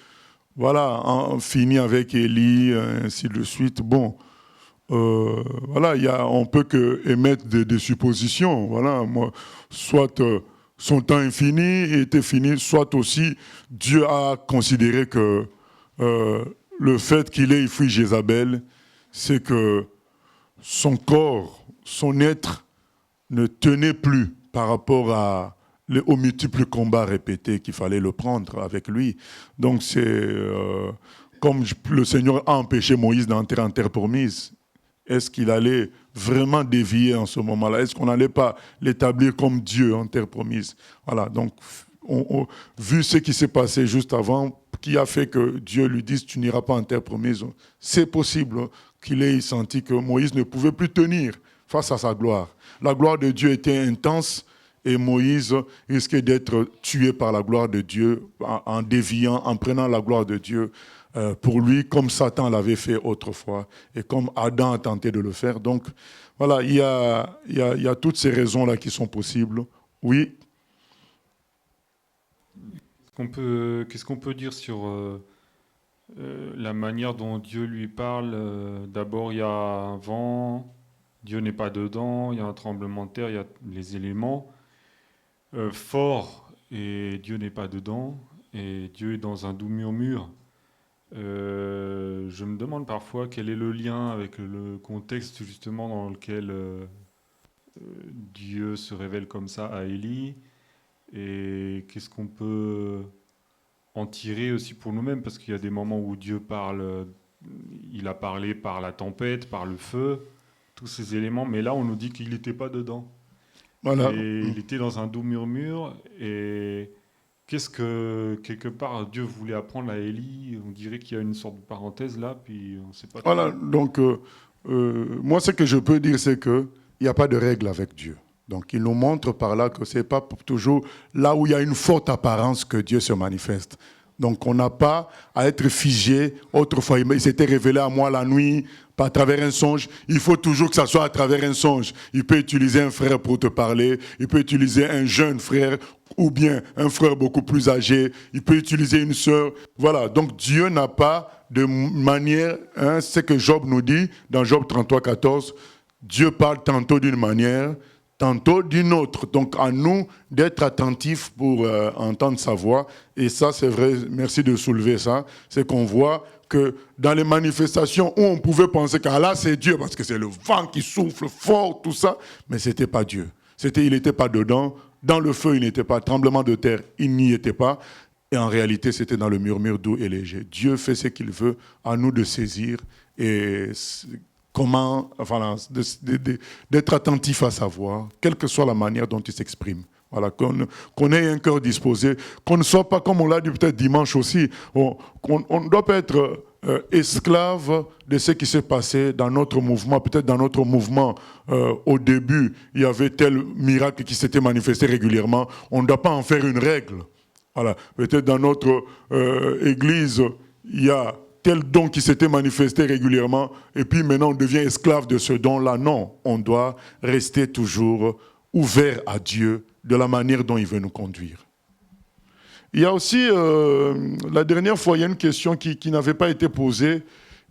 en finit avec Élie, ainsi de suite. Bon, on peut que émettre des suppositions. Voilà, soit son temps est fini, était fini, soit aussi Dieu a considéré que le fait qu'il ait fui Jézabel, c'est que son corps, son être ne tenait plus par rapport aux multiples combats répétés qu'il fallait le prendre avec lui. Donc c'est comme le Seigneur a empêché Moïse d'entrer en terre promise. Est-ce qu'il allait vraiment dévier en ce moment-là? Est-ce qu'on n'allait pas l'établir comme Dieu en terre promise? Voilà, donc vu ce qui s'est passé juste avant, qui a fait que Dieu lui dise tu n'iras pas en terre promise, c'est possible qu'il ait senti que Moïse ne pouvait plus tenir face à sa gloire. La gloire de Dieu était intense et Moïse risquait d'être tué par la gloire de Dieu en déviant, en prenant la gloire de Dieu pour lui, comme Satan l'avait fait autrefois et comme Adam a tenté de le faire. Donc, voilà, il y a toutes ces raisons-là qui sont possibles. Oui. Qu'est-ce qu'on peut dire sur la manière dont Dieu lui parle? D'abord, il y a un vent, Dieu n'est pas dedans, il y a un tremblement de terre, il y a les éléments forts, et Dieu n'est pas dedans, et Dieu est dans un doux murmure. Je me demande parfois quel est le lien avec le contexte justement dans lequel Dieu se révèle comme ça à Élie, et qu'est-ce qu'on peut en tirer aussi pour nous-mêmes, parce qu'il y a des moments où Dieu parle, il a parlé par la tempête, par le feu, tous ces éléments, mais là on nous dit qu'il n'était pas dedans. Voilà. Et il était dans un doux murmure, et qu'est-ce que, quelque part, Dieu voulait apprendre à Élie? On dirait qu'il y a une sorte de parenthèse là, puis on ne sait pas. Voilà, donc moi ce que je peux dire, c'est qu'il n'y a pas de règle avec Dieu. Donc il nous montre par là que ce n'est pas toujours là où il y a une forte apparence que Dieu se manifeste. Donc on n'a pas à être figé. Autrefois, il s'était révélé à moi la nuit, à travers un songe. Il faut toujours que ça soit à travers un songe. Il peut utiliser un frère pour te parler, il peut utiliser un jeune frère, ou bien un frère beaucoup plus âgé, il peut utiliser une sœur. Voilà, donc Dieu n'a pas de manière, c'est que Job nous dit, dans Job 33, 14, Dieu parle tantôt d'une manière, tantôt d'une autre. Donc à nous d'être attentifs pour entendre sa voix. Et ça, c'est vrai, merci de soulever ça, c'est qu'on voit que dans les manifestations où on pouvait penser qu'Allah c'est Dieu parce que c'est le vent qui souffle fort, tout ça, mais ce n'était pas Dieu. Il n'était pas dedans. Dans le feu, il n'était pas. Tremblement de terre, il n'y était pas. Et en réalité, c'était dans le murmure doux et léger. Dieu fait ce qu'il veut, à nous de saisir et comment, enfin, d'être attentif à savoir, quelle que soit la manière dont il s'exprime. Voilà, qu'on ait un cœur disposé, qu'on ne soit pas, comme on l'a dit peut-être dimanche aussi, on ne doit pas être esclave de ce qui s'est passé dans notre mouvement. Peut-être dans notre mouvement, au début, il y avait tel miracle qui s'était manifesté régulièrement. On ne doit pas en faire une règle. Voilà. Peut-être dans notre église, il y a tel don qui s'était manifesté régulièrement, et puis maintenant on devient esclave de ce don-là. Non, on doit rester toujours ouvert à Dieu de la manière dont il veut nous conduire. Il y a aussi, la dernière fois, il y a une question qui n'avait pas été posée.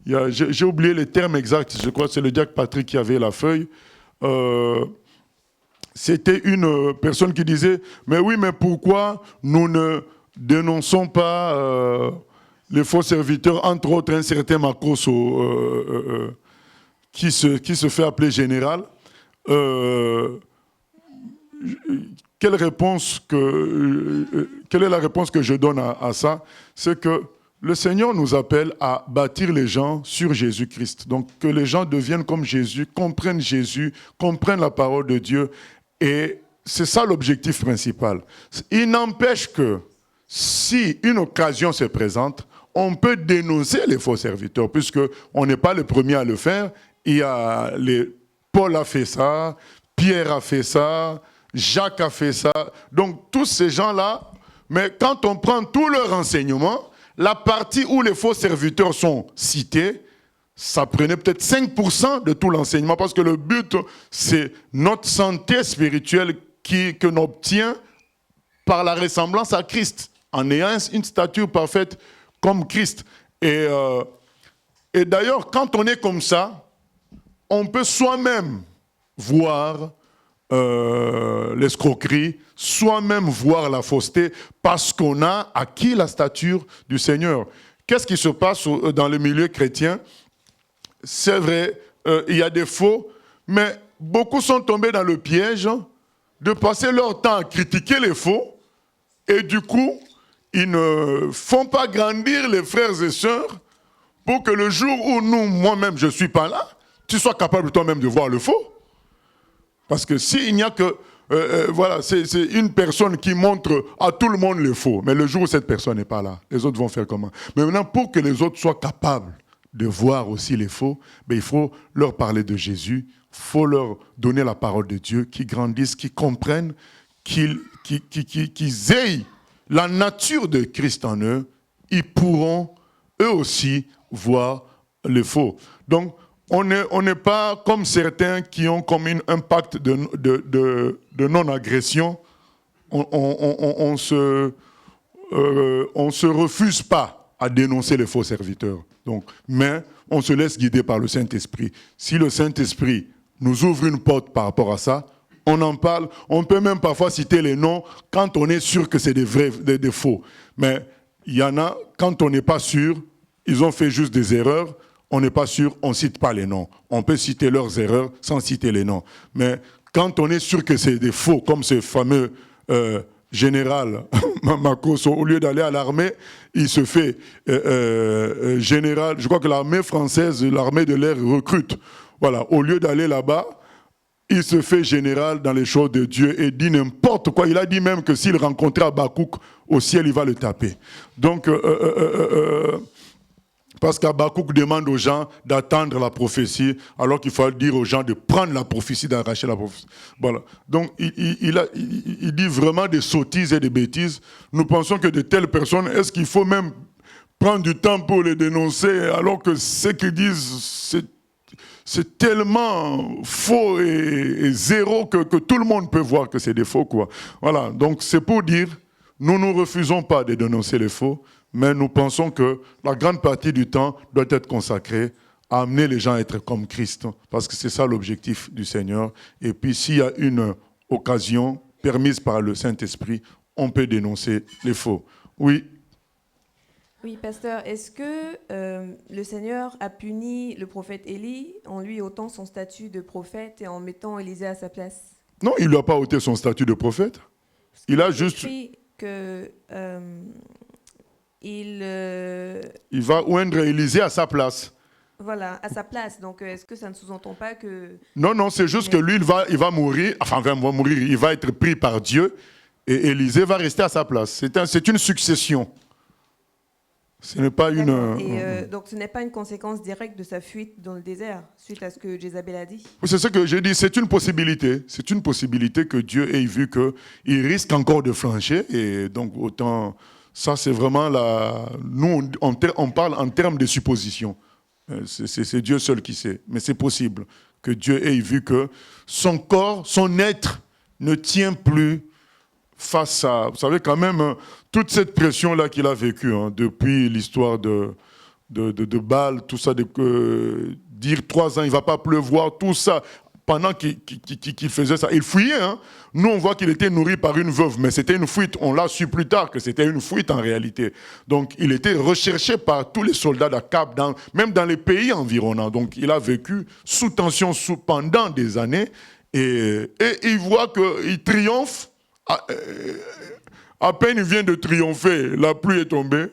J'ai oublié les termes exacts, je crois que c'est le diacre Patrick qui avait la feuille. C'était une personne qui disait « Mais oui, mais pourquoi nous ne dénonçons pas les faux serviteurs, entre autres un certain Makoso qui se fait appeler général quelle est la réponse que je donne à ça? C'est que le Seigneur nous appelle à bâtir les gens sur Jésus-Christ. Donc que les gens deviennent comme Jésus, comprennent la parole de Dieu. Et c'est ça l'objectif principal. Il n'empêche que si une occasion se présente, on peut dénoncer les faux serviteurs, puisqu'on n'est pas le premier à le faire. Paul a fait ça, Pierre a fait ça, Jacques a fait ça. Donc tous ces gens-là, mais quand on prend tous leurs renseignements, la partie où les faux serviteurs sont cités, ça prenait peut-être 5% de tout l'enseignement, parce que le but, c'est notre santé spirituelle que l'on obtient par la ressemblance à Christ, en ayant une stature parfaite comme Christ. Et d'ailleurs, quand on est comme ça, on peut soi-même voir l'escroquerie, soi-même voir la fausseté, parce qu'on a acquis la stature du Seigneur. Qu'est-ce qui se passe dans le milieu chrétien? C'est vrai, il y a des faux, mais beaucoup sont tombés dans le piège de passer leur temps à critiquer les faux, et du coup, ils ne font pas grandir les frères et sœurs pour que le jour où moi-même, je ne suis pas là, tu sois capable toi-même de voir le faux. Parce que s'il n'y a que... voilà, c'est une personne qui montre à tout le monde le faux. Mais le jour où cette personne n'est pas là, les autres vont faire comment? Mais maintenant, pour que les autres soient capables de voir aussi les faux, ben, il faut leur parler de Jésus, il faut leur donner la parole de Dieu, qu'ils grandissent, qu'ils comprennent, qu'ils aient la nature de Christ en eux. Ils pourront, eux aussi, voir les faux. Donc, on n'est pas comme certains qui ont comme un pacte de non-agression. On se refuse pas à dénoncer les faux serviteurs. Donc, mais on se laisse guider par le Saint-Esprit. Si le Saint-Esprit nous ouvre une porte par rapport à ça, on en parle. On peut même parfois citer les noms quand on est sûr que c'est des vrais, des faux. Mais il y en a, quand on n'est pas sûr, ils ont fait juste des erreurs. On n'est pas sûr, on ne cite pas les noms. On peut citer leurs erreurs sans citer les noms. Mais quand on est sûr que c'est des faux, comme ce fameux général Makoso, au lieu d'aller à l'armée, il se fait général. Je crois que l'armée française, l'armée de l'air recrute. Voilà, au lieu d'aller là-bas, il se fait général dans les choses de Dieu et dit n'importe quoi. Il a dit même que s'il rencontrait Habakkuk au ciel, il va le taper. Donc... parce qu'Habakkuk demande aux gens d'attendre la prophétie, alors qu'il faut dire aux gens de prendre la prophétie, d'arracher la prophétie. Voilà. Donc, il dit vraiment des sottises et des bêtises. Nous pensons que de telles personnes, est-ce qu'il faut même prendre du temps pour les dénoncer, alors que ce qu'ils disent, c'est tellement faux et zéro que tout le monde peut voir que c'est des faux, quoi. Voilà. Donc, c'est pour dire, nous ne refusons pas de dénoncer les faux, mais nous pensons que la grande partie du temps doit être consacrée à amener les gens à être comme Christ, parce que c'est ça l'objectif du Seigneur. Et puis s'il y a une occasion permise par le Saint-Esprit, on peut dénoncer les faux. Oui. Oui, pasteur, est-ce que le Seigneur a puni le prophète Élie en lui ôtant son statut de prophète et en mettant Élisée à sa place? Non, il ne lui a pas ôté son statut de prophète. Il a juste... écrit que il va oindre Élisée à sa place. voilà, à sa place. Donc, est-ce que ça ne sous-entend pas que... Non, c'est juste que lui, il va mourir, il va être pris par Dieu et Élisée va rester à sa place. C'est une succession. Ce n'est pas une... donc, ce n'est pas une conséquence directe de sa fuite dans le désert, suite à ce que Jézabel a dit? C'est ce que j'ai dit, c'est une possibilité. C'est une possibilité que Dieu ait vu qu'il risque encore de flancher. Et donc, autant... Ça, c'est vraiment la... Nous, on parle en termes de supposition. C'est Dieu seul qui sait. Mais c'est possible que Dieu ait vu que son corps, son être ne tient plus face à... Vous savez, quand même, toute cette pression-là qu'il a vécue, depuis l'histoire de Bâle, tout ça, dire 3 ans, il ne va pas pleuvoir, tout ça, pendant qu'il faisait ça. Il fuyait. Nous, on voit qu'il était nourri par une veuve, mais c'était une fuite. On l'a su plus tard que c'était une fuite en réalité. Donc, il était recherché par tous les soldats d'Akab, même dans les pays environnants. Donc, il a vécu sous tension pendant des années. Et il voit qu'il triomphe. À peine il vient de triompher, la pluie est tombée.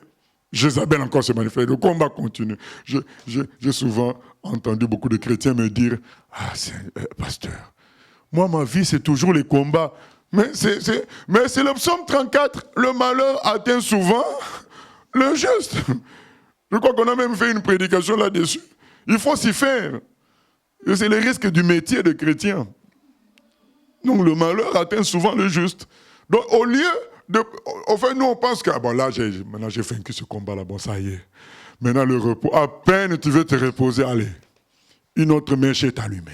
Jézabel encore se manifeste. Le combat continue. J'ai souvent entendu beaucoup de chrétiens me dire « Ah, pasteur, moi, ma vie, c'est toujours les combats. Mais c'est le psaume 34. Le malheur atteint souvent le juste. » Je crois qu'on a même fait une prédication là-dessus. Il faut s'y faire. Et c'est le risque du métier de chrétien. Donc, le malheur atteint souvent le juste. Donc, au lieu de... Enfin, nous, on pense que bon, là, maintenant, j'ai vaincu ce combat-là. Bon, ça y est. Maintenant, le repos. À peine tu veux te reposer, allez. Une autre mèche est allumée.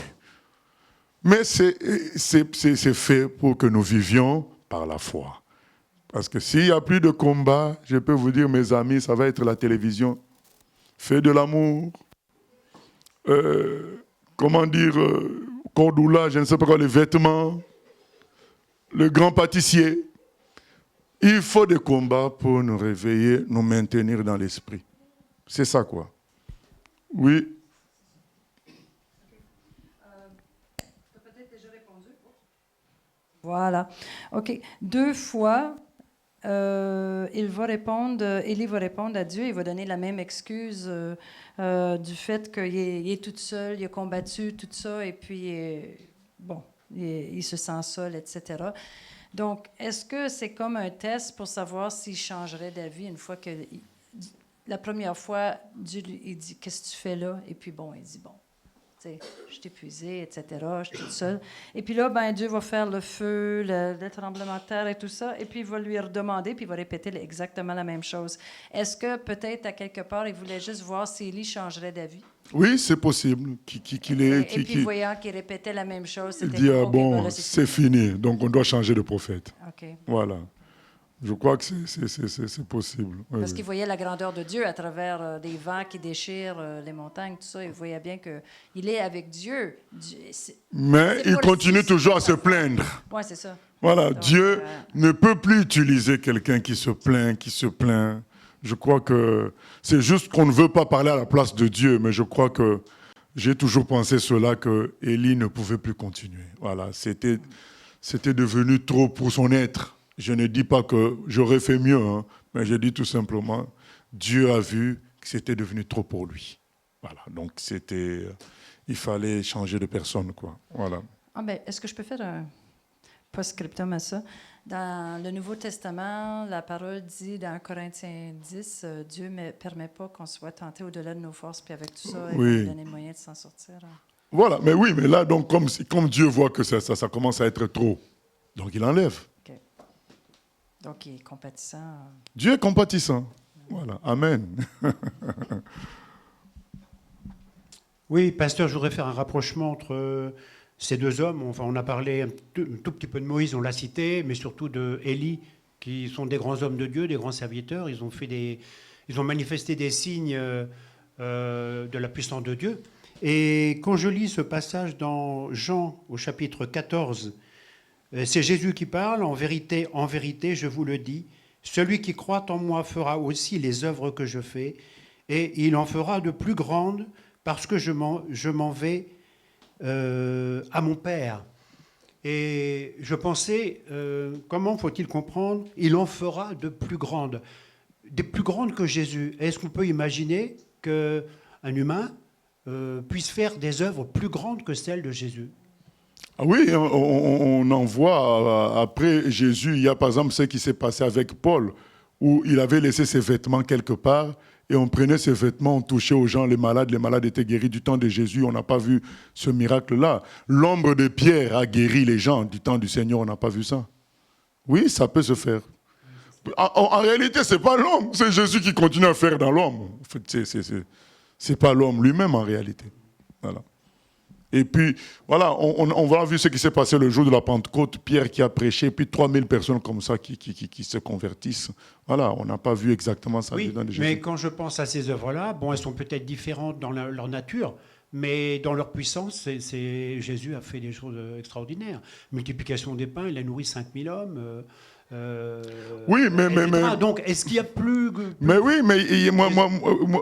Mais c'est fait pour que nous vivions par la foi. Parce que s'il n'y a plus de combat, je peux vous dire, mes amis, ça va être la télévision. Fais de l'amour. Cordoula, je ne sais pas quoi, les vêtements. Le grand pâtissier. Il faut des combats pour nous réveiller, nous maintenir dans l'esprit. C'est ça, quoi. Oui. Peut-être déjà répondu. Voilà. OK. 2 fois, Élie va répondre à Dieu, il va donner la même excuse du fait qu'il est tout seul, il a combattu tout ça, et puis, il se sent seul, etc. Donc, est-ce que c'est comme un test pour savoir s'il changerait d'avis une fois que... La première fois, Dieu lui dit « Qu'est-ce que tu fais là? » Et puis, il dit « Bon, tu sais, je suis épuisé, etc., je suis toute seule. » Et puis là, Dieu va faire le feu, le tremblement de terre et tout ça, et puis il va lui redemander, puis il va répéter exactement la même chose. Est-ce que peut-être, à quelque part, il voulait juste voir si Élie changerait d'avis? Oui, c'est possible. Et puis, voyant qu'il répétait la même chose, c'était... Il dit, c'est fini, donc on doit changer de prophète. OK. Voilà. Je crois que c'est possible. Parce qu'il voyait la grandeur de Dieu à travers des vents qui déchirent les montagnes, tout ça. Il voyait bien qu'il est avec Dieu. Mais il continue toujours à se plaindre. Oui, c'est ça. Voilà, donc, Dieu ne peut plus utiliser quelqu'un qui se plaint. Je crois que c'est juste qu'on ne veut pas parler à la place de Dieu, mais je crois que j'ai toujours pensé cela, que Élie ne pouvait plus continuer. Voilà, c'était devenu trop pour son être. Je ne dis pas que j'aurais fait mieux, mais je dis tout simplement, Dieu a vu que c'était devenu trop pour lui. Voilà, donc il fallait changer de personne, quoi. Voilà. Est-ce que je peux faire un post-scriptum à ça? Dans le Nouveau Testament, la parole dit dans Corinthiens 10, Dieu ne permet pas qu'on soit tenté au-delà de nos forces, puis avec tout ça, il va nous donner le moyen de s'en sortir. Voilà, mais là, donc, comme Dieu voit que ça commence à être trop, donc il enlève. Okay. Donc, il est compatissant. Dieu est compatissant. Voilà, amen. Oui, pasteur, je voudrais faire un rapprochement entre ces 2 hommes. Enfin, on a parlé un tout petit peu de Moïse, on l'a cité, mais surtout de Élie, qui sont des grands hommes de Dieu, des grands serviteurs. Ils ont manifesté des signes de la puissance de Dieu. Et quand je lis ce passage dans Jean, au chapitre 14, c'est Jésus qui parle. En vérité, je vous le dis, Celui qui croit en moi fera aussi les œuvres que je fais, et il en fera de plus grandes, parce que je m'en vais à mon Père. Et je pensais, comment faut-il comprendre? Il en fera de plus grandes, des plus grandes que Jésus. Est-ce qu'on peut imaginer qu'un humain puisse faire des œuvres plus grandes que celles de Jésus? Ah oui, on en voit après Jésus. Il y a par exemple ce qui s'est passé avec Paul, où il avait laissé ses vêtements quelque part, et on prenait ses vêtements, on touchait aux gens, les malades étaient guéris. Du temps de Jésus, on n'a pas vu ce miracle-là. L'ombre de Pierre a guéri les gens. Du temps du Seigneur, on n'a pas vu ça. Oui, ça peut se faire. En réalité, ce n'est pas l'homme, c'est Jésus qui continue à faire dans l'homme. En fait, c'est pas l'homme lui-même en réalité. Voilà. Et puis, voilà, on va voir ce qui s'est passé le jour de la Pentecôte, Pierre qui a prêché, puis 3000 personnes comme ça qui se convertissent. Voilà, on n'a pas vu exactement ça. Oui, dedans de Jésus. mais quand je pense à ces œuvres-là, bon, elles sont peut-être différentes dans leur nature, mais dans leur puissance, Jésus a fait des choses extraordinaires. Multiplication des pains, il a nourri 5000 hommes. Oui, mais donc, est-ce qu'il y a plus... Mais oui, mais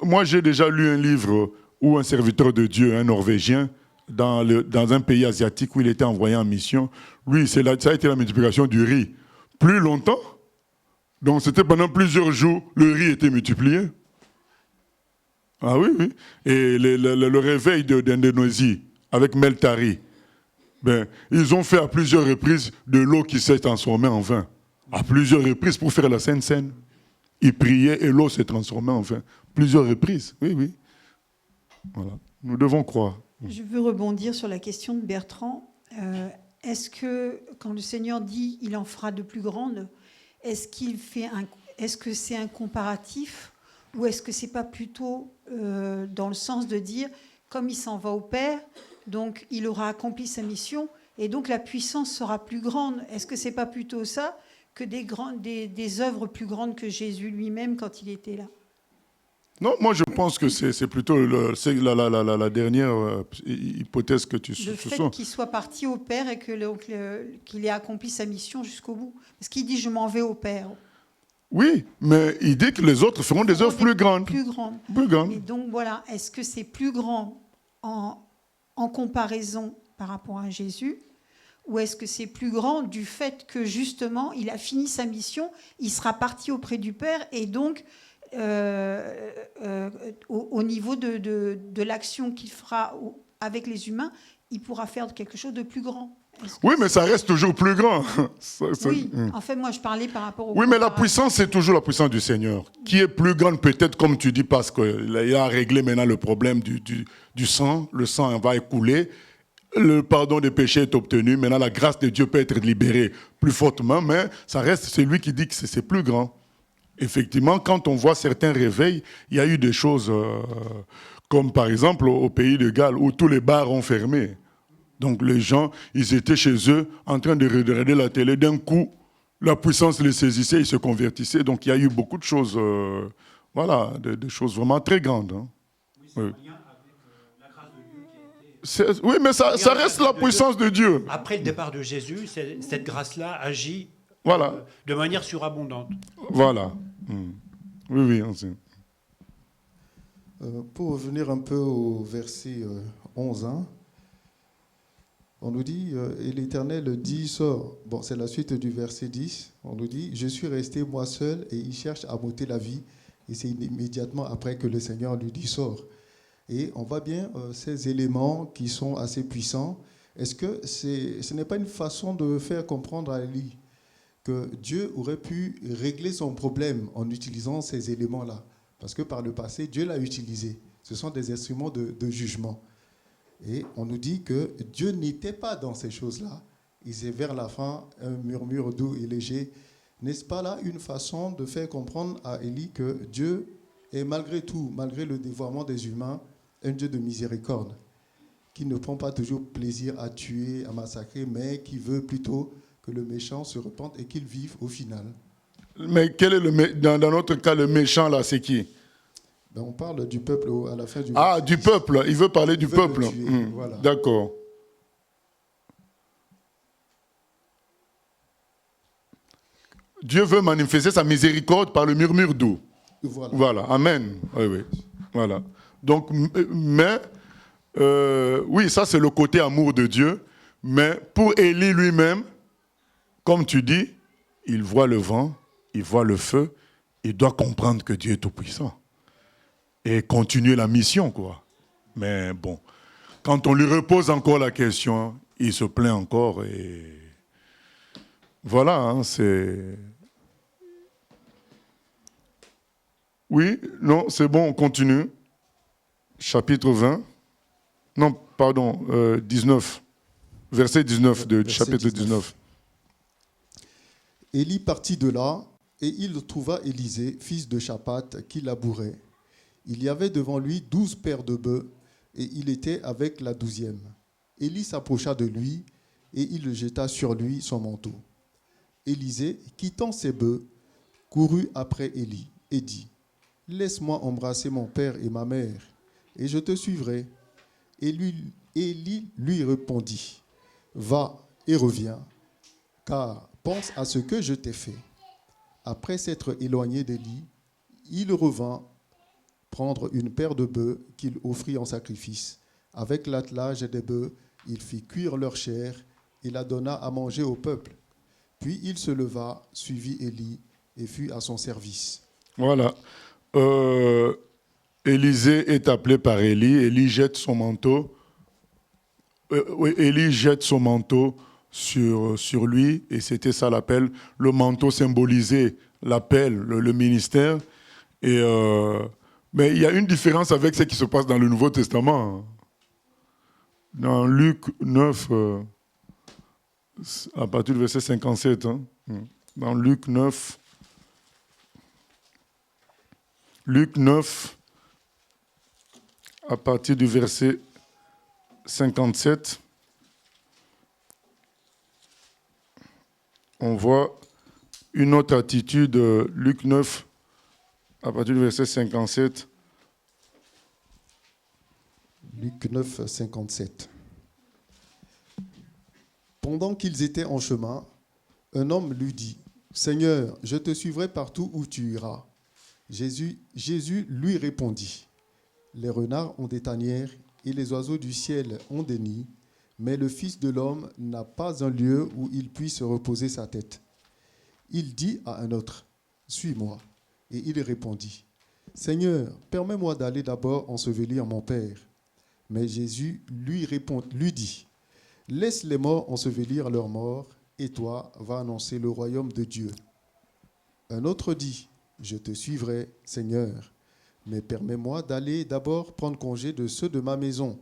moi j'ai déjà lu un livre où un serviteur de Dieu, un Norvégien, dans un pays asiatique où il était envoyé en mission, lui, ça a été la multiplication du riz. Plus longtemps, donc c'était pendant plusieurs jours, le riz était multiplié. Ah oui, oui. Et le réveil d'Indonésie avec Meltari, ben, ils ont fait à plusieurs reprises de l'eau qui s'est transformée en vin. À plusieurs reprises pour faire la Sainte Seine. Ils priaient et l'eau s'est transformée en vin. Plusieurs reprises, oui, oui. Voilà. Nous devons croire. Je veux rebondir sur la question de Bertrand. Est-ce que, quand le Seigneur dit « il en fera de plus grandes », est-ce que c'est un comparatif ou est-ce que c'est pas plutôt dans le sens de dire « comme il s'en va au Père, donc il aura accompli sa mission et donc la puissance sera plus grande ». Est-ce que c'est pas plutôt ça que des œuvres plus grandes que Jésus lui-même quand il était là? Non, moi je pense que c'est plutôt la dernière hypothèse que tu soutiens. Le fait qu'il soit parti au Père et qu'il ait accompli sa mission jusqu'au bout. Parce qu'il dit « je m'en vais au Père ». Oui, mais il dit que les autres feront des œuvres plus grandes. Plus grandes. Plus grandes. Et donc voilà, est-ce que c'est plus grand en comparaison par rapport à Jésus, ou est-ce que c'est plus grand du fait que justement il a fini sa mission, il sera parti auprès du Père et donc au niveau de l'action qu'il fera avec les humains, il pourra faire quelque chose de plus grand. Oui, mais ça reste toujours plus grand. Oui, en fait, moi, je parlais par rapport au... Oui, mais la puissance, c'est toujours la puissance du Seigneur, qui est plus grande peut-être, comme tu dis, parce qu'il a réglé maintenant le problème du sang. Le sang va écouler. Le pardon des péchés est obtenu. Maintenant, la grâce de Dieu peut être libérée plus fortement, mais ça reste celui qui dit que c'est plus grand. Effectivement, quand on voit certains réveils, il y a eu des choses comme par exemple au pays de Galles où tous les bars ont fermé. Donc les gens, ils étaient chez eux en train de regarder la télé. D'un coup, la puissance les saisissait, ils se convertissaient. Donc il y a eu beaucoup de choses, voilà, des choses vraiment très grandes. Hein. Oui, oui, mais ça reste la puissance de Dieu. Après le départ de Jésus, cette grâce-là agit voilà. De manière surabondante. Voilà. Oui, oui, on sait. Pour revenir un peu au verset 11, hein, on nous dit, et l'Éternel dit, sort. Bon, c'est la suite du verset 10. On nous dit, je suis resté moi seul et il cherche à m'ôter la vie. Et c'est immédiatement après que le Seigneur lui dit, sort. Et on voit bien ces éléments qui sont assez puissants. Est-ce que ce n'est pas une façon de faire comprendre à Élie que Dieu aurait pu régler son problème en utilisant ces éléments-là? Parce que par le passé, Dieu l'a utilisé. Ce sont des instruments de jugement. Et on nous dit que Dieu n'était pas dans ces choses-là. Il c'est vers la fin un murmure doux et léger. N'est-ce pas là une façon de faire comprendre à Élie que Dieu est malgré tout, malgré le dévoiement des humains, un Dieu de miséricorde, qui ne prend pas toujours plaisir à tuer, à massacrer, mais qui veut plutôt que le méchant se repente et qu'il vive au final. Mais quel est dans notre cas, le méchant là, c'est qui? Ben, on parle du peuple à la fin du... Ah, du peuple. Il veut parler du peuple. Voilà. D'accord. Dieu veut manifester sa miséricorde par le murmure d'eau. Voilà. Amen. Oui. Voilà. Donc, mais, oui, ça c'est le côté amour de Dieu. Mais pour Élie lui-même, comme tu dis, il voit le vent, il voit le feu, il doit comprendre que Dieu est tout-puissant. Et continuer la mission, quoi. Mais bon, quand on lui repose encore la question, il se plaint encore et... Voilà, hein, c'est... Oui, non, c'est bon, on continue. Chapitre 20. Non, pardon, 19. Verset 19 du chapitre 19. Élie partit de là, et il trouva Élisée, fils de Shaphat, qui labourait. Il y avait devant lui 12 paires de bœufs, et il était avec la 12e. Élie s'approcha de lui, et il jeta sur lui son manteau. Élisée, quittant ses bœufs, courut après Élie, et dit, « Laisse-moi embrasser mon père et ma mère, et je te suivrai. » Et Élie lui répondit, « Va et reviens, car pense à ce que je t'ai fait. » Après s'être éloigné d'Élie, il revint prendre une paire de bœufs qu'il offrit en sacrifice. Avec l'attelage des bœufs, il fit cuire leur chair et la donna à manger au peuple. Puis il se leva, suivit Élie et fut à son service. Voilà. Élisée est appelé par Élie. Élie jette son manteau. Élie jette son manteau sur lui, et c'était ça l'appel. Le manteau symbolisait l'appel, le ministère. Et, mais il y a une différence avec ce qui se passe dans le Nouveau Testament. Dans Luc 9, à partir du verset 57, hein, dans Luc 9, à partir du verset 57, on voit une autre attitude, Luc 9, à partir du verset 57. Luc 9, 57. Pendant qu'ils étaient en chemin, un homme lui dit, « Seigneur, je te suivrai partout où tu iras. » Jésus lui répondit, « Les renards ont des tanières et les oiseaux du ciel ont des nids, mais le Fils de l'homme n'a pas un lieu où il puisse reposer sa tête. » Il dit à un autre, « Suis-moi. » Et il répondit, « Seigneur, permets-moi d'aller d'abord ensevelir mon Père. » Mais Jésus lui dit, « Laisse les morts ensevelir leurs morts, et toi, va annoncer le royaume de Dieu. » Un autre dit, « Je te suivrai, Seigneur, mais permets-moi d'aller d'abord prendre congé de ceux de ma maison. »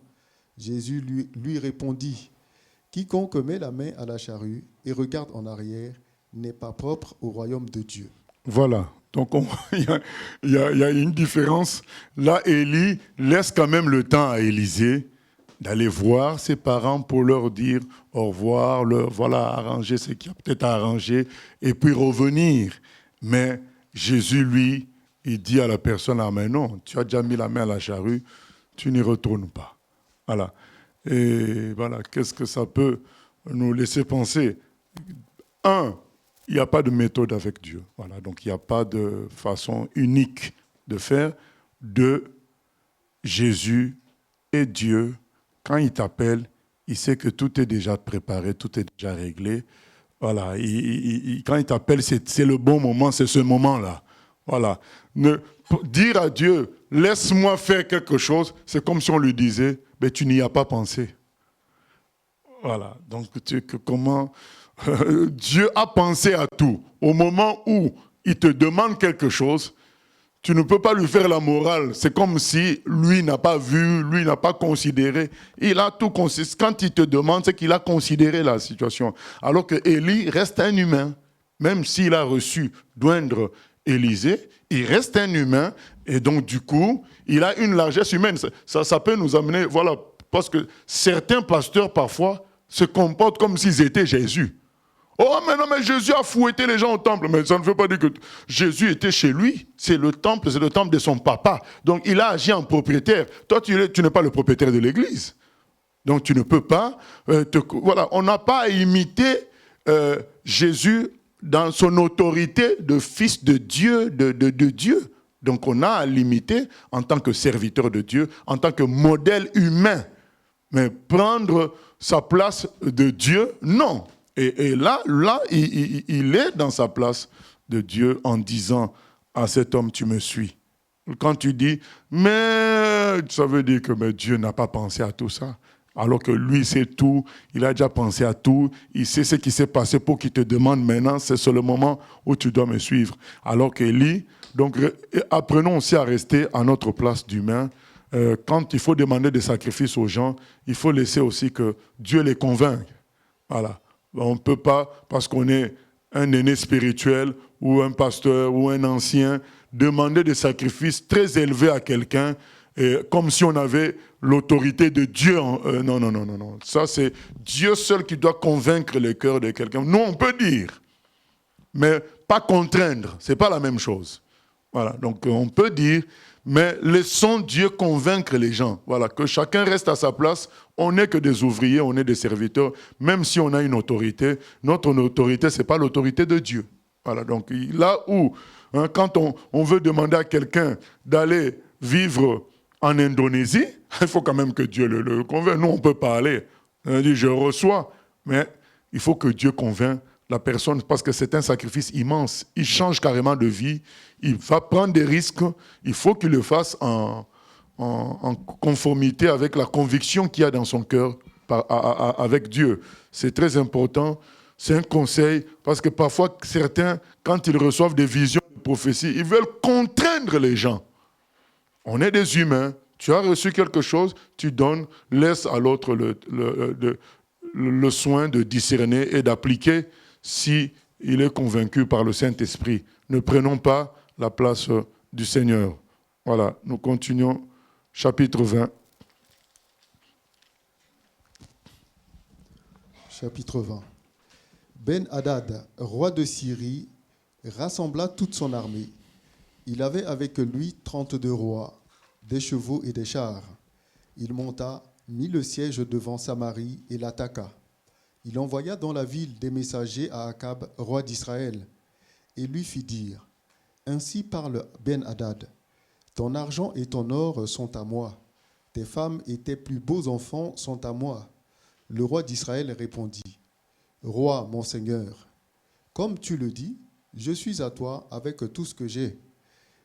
Jésus lui répondit, « Quiconque met la main à la charrue et regarde en arrière n'est pas propre au royaume de Dieu. » Voilà. Donc, il y a une différence. Là, Élie laisse quand même le temps à Élisée d'aller voir ses parents pour leur dire au revoir, arranger ce qu'il y a peut-être à arranger, et puis revenir. Mais Jésus, lui, il dit à la personne, « Ah, mais non, tu as déjà mis la main à la charrue, tu n'y retournes pas. » Voilà. Et voilà, qu'est-ce que ça peut nous laisser penser? Il n'y a pas de méthode avec Dieu. Voilà, donc il n'y a pas de façon unique de faire. 2, Jésus est Dieu. Quand il t'appelle, il sait que tout est déjà préparé, tout est déjà réglé. Voilà, quand il t'appelle, c'est le bon moment, c'est ce moment-là. Voilà. Dire à Dieu, laisse-moi faire quelque chose, c'est comme si on lui disait, mais tu n'y as pas pensé. Voilà, donc comment... Dieu a pensé à tout. Au moment où il te demande quelque chose, tu ne peux pas lui faire la morale. C'est comme si lui n'a pas vu, lui n'a pas considéré. Il a tout considéré. Quand il te demande, c'est qu'il a considéré la situation. Alors que Élie reste un humain. Même s'il a reçu d'oindre Élisée, il reste un humain. Et donc, du coup, il a une largesse humaine. Ça peut nous amener, voilà, parce que certains pasteurs, parfois, se comportent comme s'ils étaient Jésus. Oh, mais non, mais Jésus a fouetté les gens au temple. Mais ça ne veut pas dire que Jésus était chez lui. C'est le temple de son papa. Donc, il a agi en propriétaire. Toi, tu n'es pas le propriétaire de l'église. Donc, tu ne peux pas... voilà, on n'a pas à imiter Jésus dans son autorité de fils de Dieu, de Dieu. Donc on a à l'imiter en tant que serviteur de Dieu, en tant que modèle humain. Mais prendre sa place de Dieu, non. Et là il est dans sa place de Dieu en disant à cet homme, tu me suis. Quand tu dis, mais ça veut dire que mais Dieu n'a pas pensé à tout ça. Alors que lui sait tout, il a déjà pensé à tout, il sait ce qui s'est passé pour qu'il te demande maintenant, c'est le moment où tu dois me suivre. Alors qu'Élie, donc apprenons aussi à rester à notre place d'humain. Quand il faut demander des sacrifices aux gens, il faut laisser aussi que Dieu les convainque. Voilà. On ne peut pas, parce qu'on est un aîné spirituel ou un pasteur ou un ancien, demander des sacrifices très élevés à quelqu'un, comme si on avait l'autorité de Dieu. Non. Ça, c'est Dieu seul qui doit convaincre le cœur de quelqu'un. Nous, on peut dire, mais pas contraindre. Ce n'est pas la même chose. Voilà. Donc, on peut dire, mais laissons Dieu convaincre les gens. Voilà. Que chacun reste à sa place. On n'est que des ouvriers, on est des serviteurs. Même si on a une autorité, notre autorité, ce n'est pas l'autorité de Dieu. Voilà. Donc, là où, quand on veut demander à quelqu'un d'aller vivre en Indonésie, il faut quand même que Dieu le convainque. Nous, on peut pas aller. On dit, je reçois, mais il faut que Dieu convainque la personne parce que c'est un sacrifice immense. Il change carrément de vie. Il va prendre des risques. Il faut qu'il le fasse en conformité avec la conviction qu'il y a dans son cœur avec Dieu. C'est très important. C'est un conseil parce que parfois, certains, quand ils reçoivent des visions, des prophéties, ils veulent contraindre les gens. On est des humains. Tu as reçu quelque chose, tu donnes, laisse à l'autre le soin de discerner et d'appliquer si il est convaincu par le Saint-Esprit. Ne prenons pas la place du Seigneur. Voilà, nous continuons. Chapitre 20. Chapitre 20. Ben-Hadad, roi de Syrie, rassembla toute son armée. Il avait avec lui 32 rois, des chevaux et des chars. Il monta, mit le siège devant Samarie et l'attaqua. Il envoya dans la ville des messagers à Akab, roi d'Israël, et lui fit dire, « Ainsi parle Ben-Hadad, ton argent et ton or sont à moi, tes femmes et tes plus beaux enfants sont à moi. » Le roi d'Israël répondit, « Roi, mon Seigneur, comme tu le dis, je suis à toi avec tout ce que j'ai. »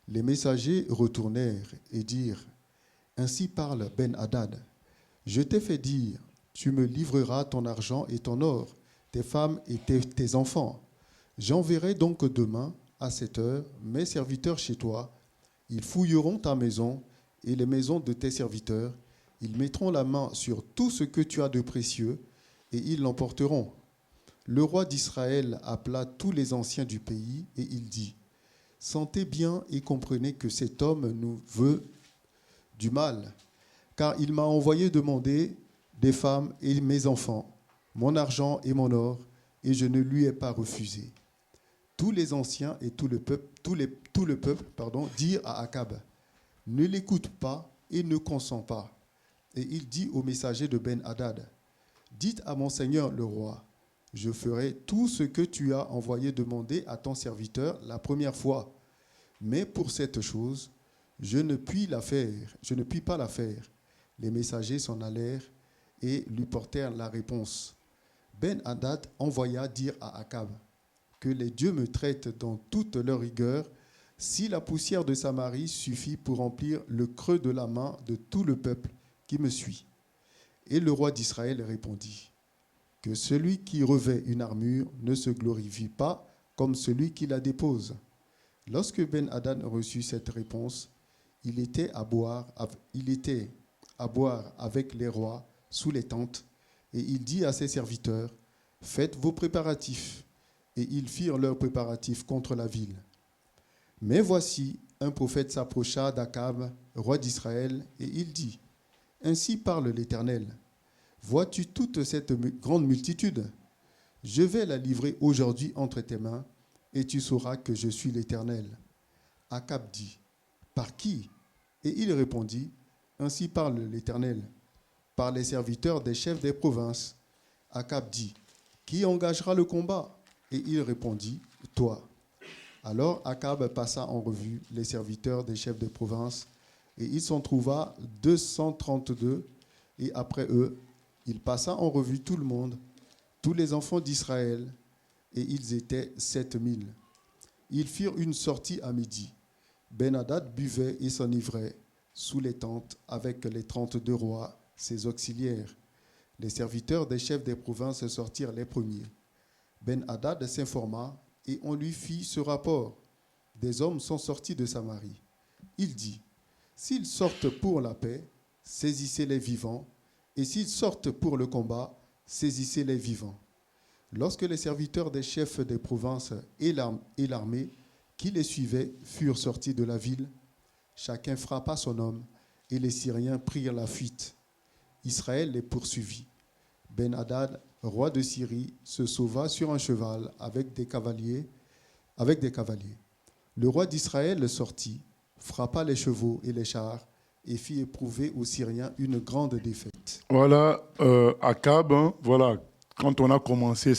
Les messagers retournèrent et dirent, « Ainsi parle Ben-Hadad, je t'ai fait dire, tu me livreras ton argent et ton or, tes femmes et tes enfants. J'enverrai donc demain, à cette heure, mes serviteurs chez toi. Ils fouilleront ta maison et les maisons de tes serviteurs. Ils mettront la main sur tout ce que tu as de précieux et ils l'emporteront. » Le roi d'Israël appela tous les anciens du pays et il dit, « Sentez bien et comprenez que cet homme nous veut du mal, car il m'a envoyé demander des femmes et mes enfants, mon argent et mon or, et je ne lui ai pas refusé. » Tous les anciens et tout le peuple dirent à Akab, « Ne l'écoute pas et ne consent pas. » Et il dit aux messagers de Ben-Hadad, « Dites à mon seigneur le roi, je ferai tout ce que tu as envoyé demander à ton serviteur la première fois. Mais pour cette chose, je ne puis pas la faire. » Les messagers s'en allèrent et lui portèrent la réponse. Ben-Hadad envoya dire à Akab, « Que les dieux me traitent dans toute leur rigueur, si la poussière de Samarie suffit pour remplir le creux de la main de tout le peuple qui me suit. » Et le roi d'Israël répondit, « Que celui qui revêt une armure ne se glorifie pas comme celui qui la dépose. » Lorsque Ben-Hadad reçut cette réponse, il était à boire avec les rois sous les tentes, et il dit à ses serviteurs, « Faites vos préparatifs. » Et ils firent leurs préparatifs contre la ville. Mais voici, un prophète s'approcha d'Akab, roi d'Israël, et il dit, « Ainsi parle l'Éternel. Vois-tu toute cette grande multitude? Je vais la livrer aujourd'hui entre tes mains, et tu sauras que je suis l'Éternel. » Akab dit, « Par qui ?» Et il répondit, « Ainsi parle l'Éternel, par les serviteurs des chefs des provinces. » Akab dit, « Qui engagera le combat ?» Et il répondit, toi. Alors Akab passa en revue les serviteurs des chefs de province, et il s'en trouva 232, et après eux, il passa en revue tout le monde, tous les enfants d'Israël, et ils étaient 7000. Ils firent une sortie à midi. Ben-Hadad buvait et s'enivrait sous les tentes avec les 32 rois, ses auxiliaires. Les serviteurs des chefs des provinces sortirent les premiers. Ben-Hadad s'informa et on lui fit ce rapport. Des hommes sont sortis de Samarie. Il dit, s'ils sortent pour la paix, saisissez les vivants, et s'ils sortent pour le combat, saisissez les vivants. Lorsque les serviteurs des chefs des provinces et l'armée qui les suivaient furent sortis de la ville, chacun frappa son homme, et les Syriens prirent la fuite. Israël les poursuivit. Ben-Hadad, roi de Syrie, se sauva sur un cheval avec des cavaliers. Le roi d'Israël sortit, frappa les chevaux et les chars, et fit éprouver aux Syriens une grande défaite. Voilà, Akab, hein, voilà, quand on a commencé,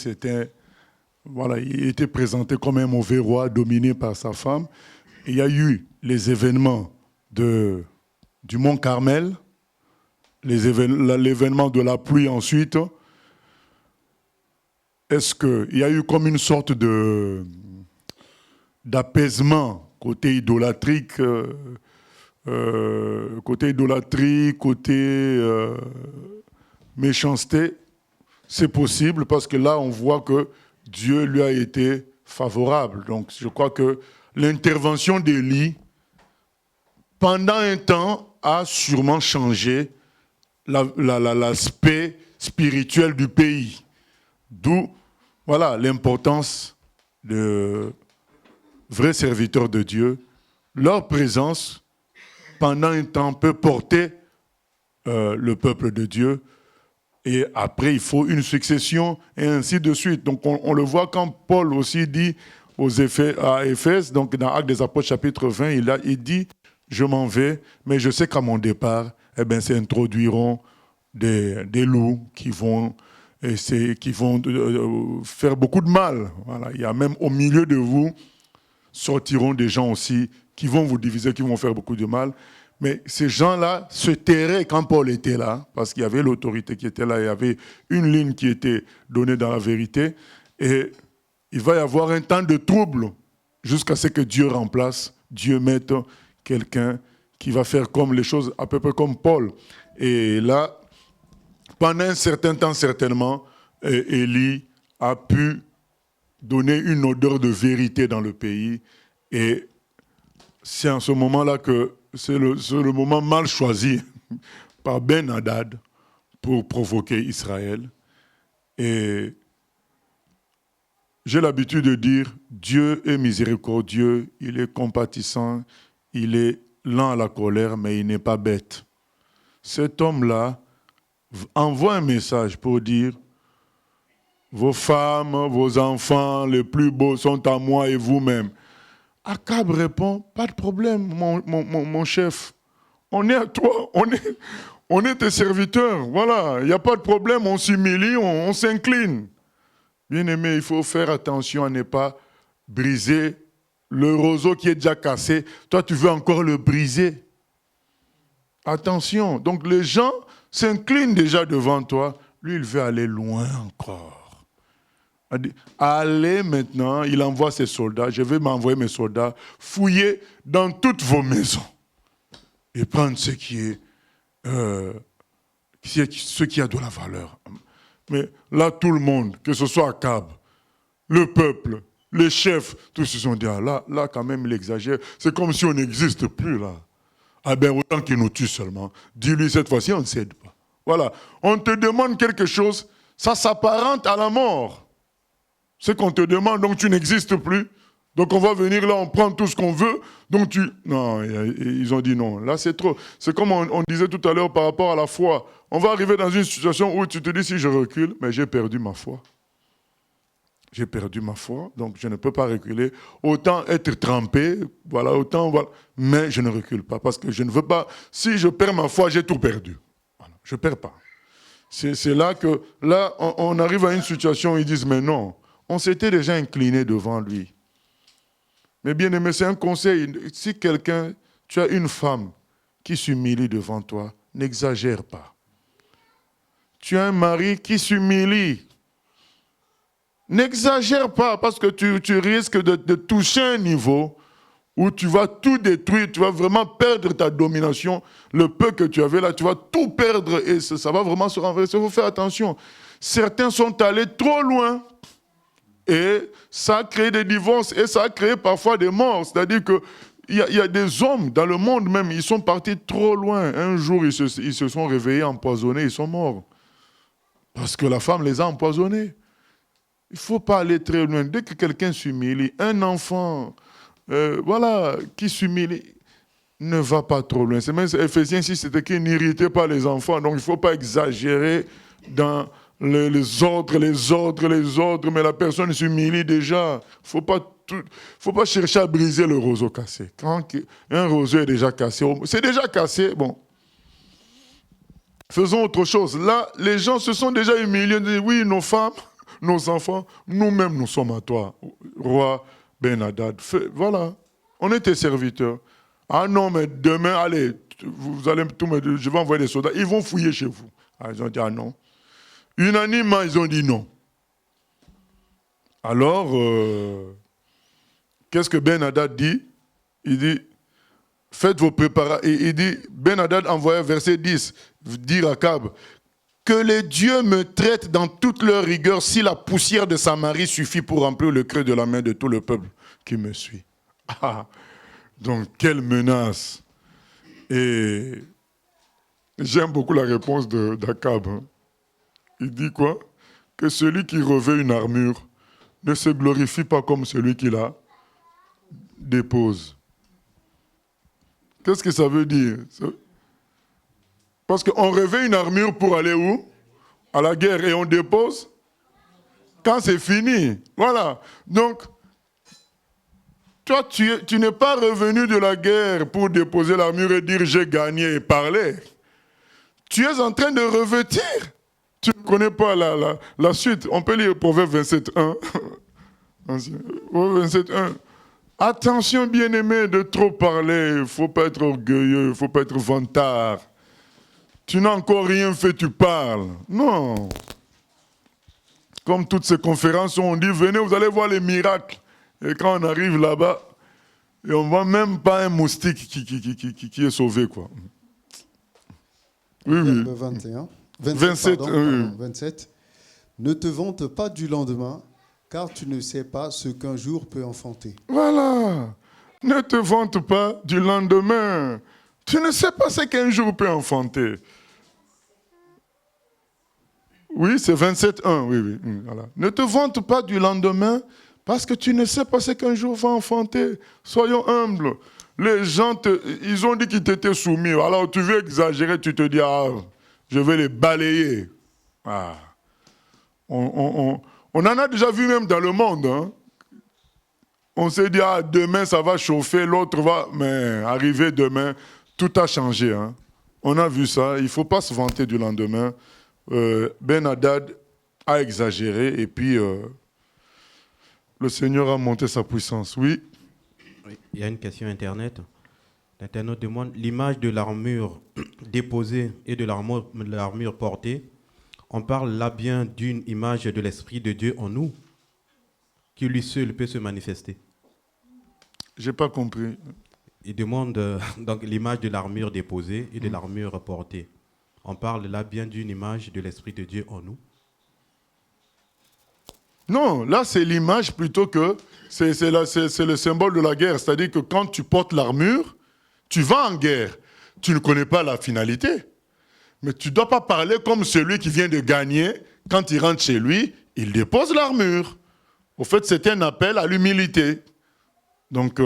il était présenté comme un mauvais roi dominé par sa femme. Il y a eu les événements du mont Carmel, l'événement de la pluie ensuite. Est-ce qu'il y a eu comme une sorte d'apaisement côté idolâtrique, côté méchanceté? C'est possible parce que là, on voit que Dieu lui a été favorable. Donc, je crois que l'intervention d'Élie, pendant un temps, a sûrement changé l'aspect spirituel du pays. D'où, voilà, l'importance de vrais serviteurs de Dieu. Leur présence, pendant un temps, peut porter le peuple de Dieu. Et après, il faut une succession, et ainsi de suite. Donc, on le voit quand Paul aussi dit à Éphèse, donc dans Actes des Apôtres, chapitre 20, il dit « Je m'en vais, mais je sais qu'à mon départ, s'introduiront des loups qui vont faire beaucoup de mal. » Voilà. Il y a même au milieu de vous, sortiront des gens aussi qui vont vous diviser, qui vont faire beaucoup de mal. Mais ces gens-là se tairaient quand Paul était là, parce qu'il y avait l'autorité qui était là, il y avait une ligne qui était donnée dans la vérité, et il va y avoir un temps de trouble jusqu'à ce que Dieu remplace, Dieu mette quelqu'un qui va faire comme les choses, à peu près comme Paul. Et là, pendant un certain temps, certainement, Élie a pu donner une odeur de vérité dans le pays, et c'est en ce moment-là que c'est le moment mal choisi par Ben-Hadad pour provoquer Israël. Et j'ai l'habitude de dire, Dieu est miséricordieux, il est compatissant, il est lent à la colère, mais il n'est pas bête. Cet homme-là envoie un message pour dire, vos femmes, vos enfants, les plus beaux sont à moi et vous-même. Akab répond, pas de problème, mon chef. On est à toi, on est tes serviteurs. Voilà, il n'y a pas de problème, on s'humilie, on s'incline. Bien-aimé, il faut faire attention à ne pas briser le roseau qui est déjà cassé. Toi, tu veux encore le briser. Attention. Donc, les gens s'inclinent déjà devant toi. Lui, il veut aller loin encore. Allez maintenant, il envoie ses soldats, je vais m'envoyer mes soldats, fouiller dans toutes vos maisons et prendre ce qui a de la valeur. Mais là, tout le monde, que ce soit Akab, le peuple, les chefs, tous se sont dit, ah, là quand même, il exagère. C'est comme si on n'existe plus là. Ah ben, autant qu'il nous tue seulement. Dis-lui, cette fois-ci, on ne cède pas. Voilà. On te demande quelque chose, ça s'apparente à la mort. Ce qu'on te demande, donc tu n'existes plus. Donc on va venir là, on prend tout ce qu'on veut. Donc non, ils ont dit non. Là, c'est trop. C'est comme on disait tout à l'heure par rapport à la foi. On va arriver dans une situation où tu te dis, si je recule, mais j'ai perdu ma foi. J'ai perdu ma foi, donc je ne peux pas reculer. Autant être trempé, voilà, mais je ne recule pas, parce que je ne veux pas. Si je perds ma foi, j'ai tout perdu. Voilà, je ne perds pas. C'est là on arrive à une situation où ils disent, mais non, on s'était déjà incliné devant lui. Mais bien aimé, c'est un conseil. Si quelqu'un, tu as une femme qui s'humilie devant toi, n'exagère pas. Tu as un mari qui s'humilie. N'exagère pas parce que tu risques de toucher un niveau où tu vas tout détruire, tu vas vraiment perdre ta domination. Le peu que tu avais là, tu vas tout perdre et ça va vraiment se renverser. Il faut faire attention. Certains sont allés trop loin et ça a créé des divorces et ça a créé parfois des morts. C'est-à-dire qu'il y a des hommes dans le monde même, ils sont partis trop loin. Un jour, ils se sont réveillés empoisonnés, ils sont morts. Parce que la femme les a empoisonnés. Il ne faut pas aller très loin. Dès que quelqu'un s'humilie, un enfant qui s'humilie, ne va pas trop loin. C'est même Éphésiens 6, c'était qu'il n'irritait pas les enfants. Donc il ne faut pas exagérer dans les ordres, mais la personne s'humilie déjà. Il ne faut pas chercher à briser le roseau cassé. Quand un roseau est déjà cassé, c'est déjà cassé, bon. Faisons autre chose. Là, les gens se sont déjà humiliés. Ils disent, oui, nos femmes, nos enfants, nous-mêmes, nous sommes à toi, roi Ben-Hadad. Voilà, on est tes serviteurs. Ah non, mais demain, allez, vous allez tout me, je vais envoyer des soldats. Ils vont fouiller chez vous. Ah, ils ont dit, ah non. Unanimement, ils ont dit non. Alors, qu'est-ce que Ben-Hadad dit? Il dit, faites vos préparatifs. Il dit, Ben-Hadad envoya verset 10, dire à Akab, que les dieux me traitent dans toute leur rigueur si la poussière de Samarie suffit pour remplir le creux de la main de tout le peuple qui me suit. Ah, donc, quelle menace. Et j'aime beaucoup la réponse d'Akab. Il dit quoi? Que celui qui revêt une armure ne se glorifie pas comme celui qui la dépose. Qu'est-ce que ça veut dire? Parce qu'on revêt une armure pour aller où? À la guerre. Et on dépose quand c'est fini. Voilà. Donc, toi, tu n'es pas revenu de la guerre pour déposer l'armure et dire j'ai gagné et parler. Tu es en train de revêtir. Tu ne connais pas la suite. On peut lire Proverbe 27.1. 27.1. Attention, bien-aimé, de trop parler. Il ne faut pas être orgueilleux, il ne faut pas être vantard. Tu n'as encore rien fait, tu parles. Non. Comme toutes ces conférences où on dit, venez, vous allez voir les miracles. Et quand on arrive là-bas, et on ne voit même pas un moustique qui est sauvé, quoi. Oui, oui. 27. Ne te vante pas du lendemain, car tu ne sais pas ce qu'un jour peut enfanter. Voilà. Ne te vante pas du lendemain. Tu ne sais pas ce qu'un jour peut enfanter. Oui, c'est 27.1. Oui. Voilà. Ne te vante pas du lendemain, parce que tu ne sais pas ce qu'un jour va enfanter. Soyons humbles. Les gens, ils ont dit qu'ils t'étaient soumis. Alors tu veux exagérer, tu te dis, ah, je vais les balayer. Ah. On en a déjà vu même dans le monde. Hein. On s'est dit, ah, demain ça va chauffer, l'autre va... Mais arrivé demain, tout a changé. Hein. On a vu ça. Il ne faut pas se vanter du lendemain. Ben-Hadad a exagéré et puis le Seigneur a monté sa puissance. Oui. Il y a une question Internet. L'internaute demande l'image de l'armure déposée et de l'armure portée. On parle là bien d'une image de l'Esprit de Dieu en nous, qui lui seul peut se manifester. Je n'ai pas compris. Il demande donc l'image de l'armure déposée et de l'armure portée. On parle là bien d'une image de l'Esprit de Dieu en nous. Non, là c'est l'image plutôt que c'est le symbole de la guerre. C'est-à-dire que quand tu portes l'armure, tu vas en guerre. Tu ne connais pas la finalité. Mais tu ne dois pas parler comme celui qui vient de gagner. Quand il rentre chez lui, il dépose l'armure. Au fait, c'est un appel à l'humilité. Donc,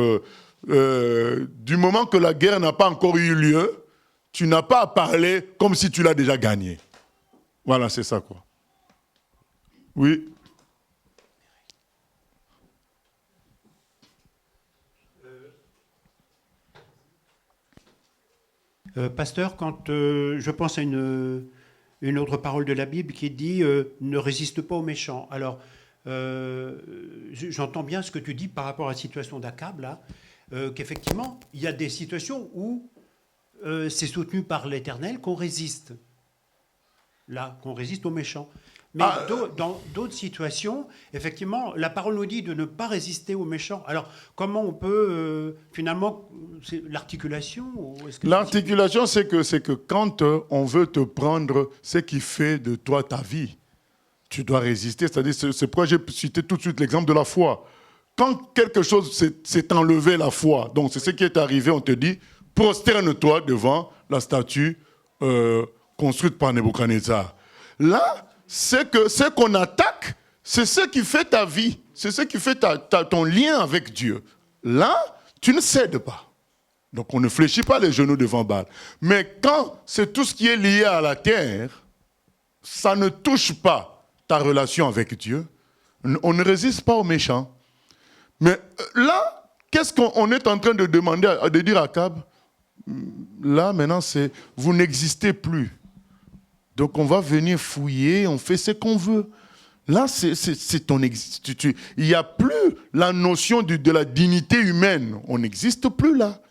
du moment que la guerre n'a pas encore eu lieu, tu n'as pas à parler comme si tu l'as déjà gagné. Voilà, c'est ça, quoi. Oui. Pasteur, quand je pense à une autre parole de la Bible qui dit ne résiste pas aux méchants. Alors, j'entends bien ce que tu dis par rapport à la situation d'Akab, là, qu'effectivement, il y a des situations où c'est soutenu par l'Éternel qu'on résiste. Là, qu'on résiste aux méchants. Mais dans d'autres situations, effectivement, la parole nous dit de ne pas résister aux méchants. Alors, comment on peut, finalement, c'est l'articulation L'articulation, c'est que quand on veut te prendre ce qui fait de toi ta vie, tu dois résister. C'est-à-dire, c'est pourquoi j'ai cité tout de suite l'exemple de la foi. Quand quelque chose s'est enlevé la foi, donc c'est ce qui est arrivé, on te dit, prosterne-toi devant la statue construite par Nebuchadnezzar. Là, c'est que ce qu'on attaque, c'est ce qui fait ta vie, c'est ce qui fait ton lien avec Dieu. Là, tu ne cèdes pas. Donc on ne fléchit pas les genoux devant Baal. Mais quand c'est tout ce qui est lié à la terre, ça ne touche pas ta relation avec Dieu. On ne résiste pas aux méchants. Mais là, qu'est-ce qu'on est en train de demander, de dire à Akab? Là, maintenant, c'est vous n'existez plus. Donc on va venir fouiller, on fait ce qu'on veut. Là, c'est ton existence. Il n'y a plus la notion de la dignité humaine. On n'existe plus là.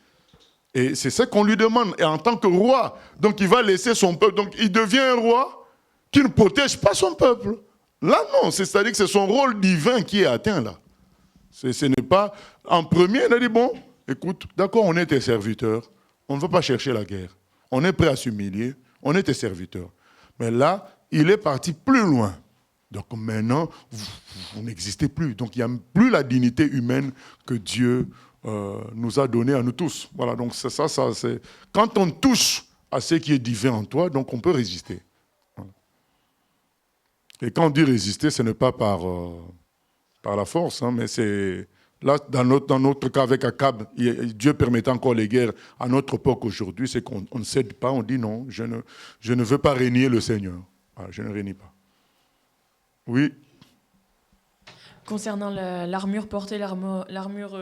Et c'est ce qu'on lui demande. Et en tant que roi, donc il va laisser son peuple. Donc il devient un roi qui ne protège pas son peuple. Là, non. C'est-à-dire que c'est son rôle divin qui est atteint là. Ce n'est pas... En premier, il a dit, bon, écoute, d'accord, on est tes serviteurs. On ne va pas chercher la guerre. On est prêt à s'humilier. On est tes serviteurs. Mais là, il est parti plus loin. Donc maintenant, vous n'existez plus. Donc il n'y a plus la dignité humaine que Dieu nous a donnée à nous tous. Voilà, donc c'est ça, c'est... Quand on touche à ce qui est divin en toi, donc on peut résister. Voilà. Et quand on dit résister, ce n'est pas par la force, hein, mais c'est... Là, dans notre cas avec Akab, Dieu permettait encore les guerres à notre époque aujourd'hui, c'est qu'on ne cède pas, on dit non, je ne veux pas régner le Seigneur. Voilà, je ne régne pas. Oui. Concernant l'armure portée, l'armure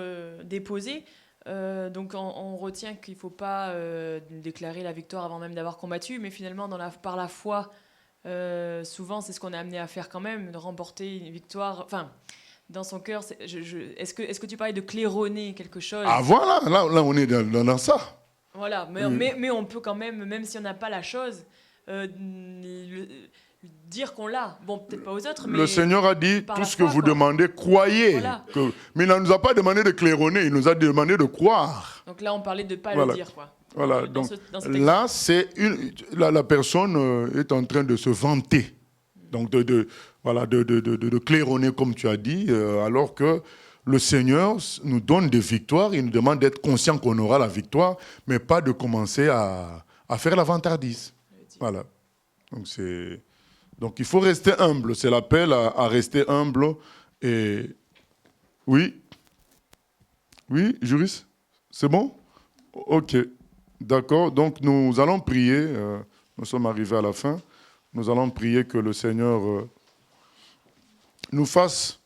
déposée, donc on retient qu'il ne faut pas déclarer la victoire avant même d'avoir combattu, mais finalement, par la foi, souvent c'est ce qu'on est amené à faire quand même, de remporter une victoire... Enfin, dans son cœur, est-ce que tu parlais de claironner quelque chose? Ah voilà, là on est dans ça. Voilà, mais on peut quand même si on n'a pas la chose, dire qu'on l'a. Bon, peut-être pas aux autres, mais... Le Seigneur a dit, tout ce que vous demandez, croyez. Voilà. Mais il ne nous a pas demandé de claironner, il nous a demandé de croire. Donc là, on parlait de ne pas le dire, quoi. Voilà, donc là, la personne est en train de se vanter. Donc de claironner, comme tu as dit, alors que le Seigneur nous donne des victoires, il nous demande d'être conscient qu'on aura la victoire, mais pas de commencer à faire la vantardise. Voilà. Donc il faut rester humble, c'est l'appel à rester humble. Et oui, juriste, c'est bon? Ok, d'accord. Donc nous allons prier, nous sommes arrivés à la fin. Nous allons prier que le Seigneur nous fasse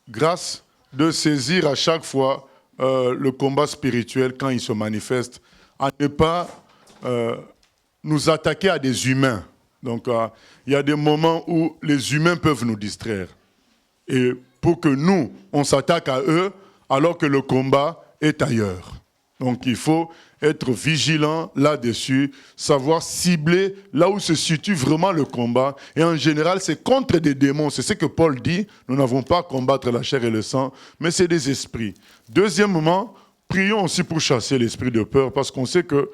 grâce de saisir à chaque fois le combat spirituel quand il se manifeste, à ne pas nous attaquer à des humains. Donc il y a des moments où les humains peuvent nous distraire. Et pour que nous, on s'attaque à eux alors que le combat est ailleurs. Donc il faut être vigilant là-dessus, savoir cibler là où se situe vraiment le combat. Et en général, c'est contre des démons. C'est ce que Paul dit. Nous n'avons pas à combattre la chair et le sang, mais c'est des esprits. Deuxièmement, prions aussi pour chasser l'esprit de peur, parce qu'on sait que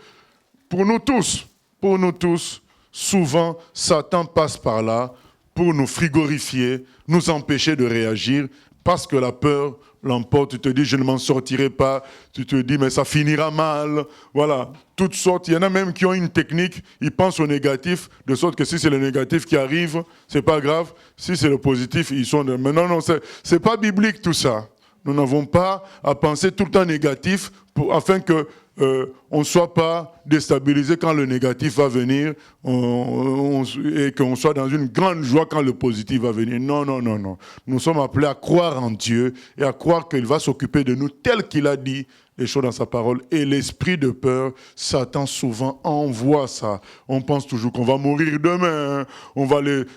pour nous tous, souvent, Satan passe par là pour nous frigorifier, nous empêcher de réagir, parce que la peur l'emporte. Tu te dis, je ne m'en sortirai pas. Tu te dis, mais ça finira mal. Voilà, toutes sortes. Il y en a même qui ont une technique, ils pensent au négatif, de sorte que si c'est le négatif qui arrive, c'est pas grave. Si c'est le positif, ils sont... Mais non, c'est pas biblique tout ça. Nous n'avons pas à penser tout le temps négatif afin qu'on ne soit pas déstabilisé quand le négatif va venir et qu'on soit dans une grande joie quand le positif va venir. Non, non, non, non. Nous sommes appelés à croire en Dieu et à croire qu'il va s'occuper de nous tel qu'il a dit les choses dans sa parole. Et l'esprit de peur, Satan souvent envoie ça. On pense toujours qu'on va mourir demain.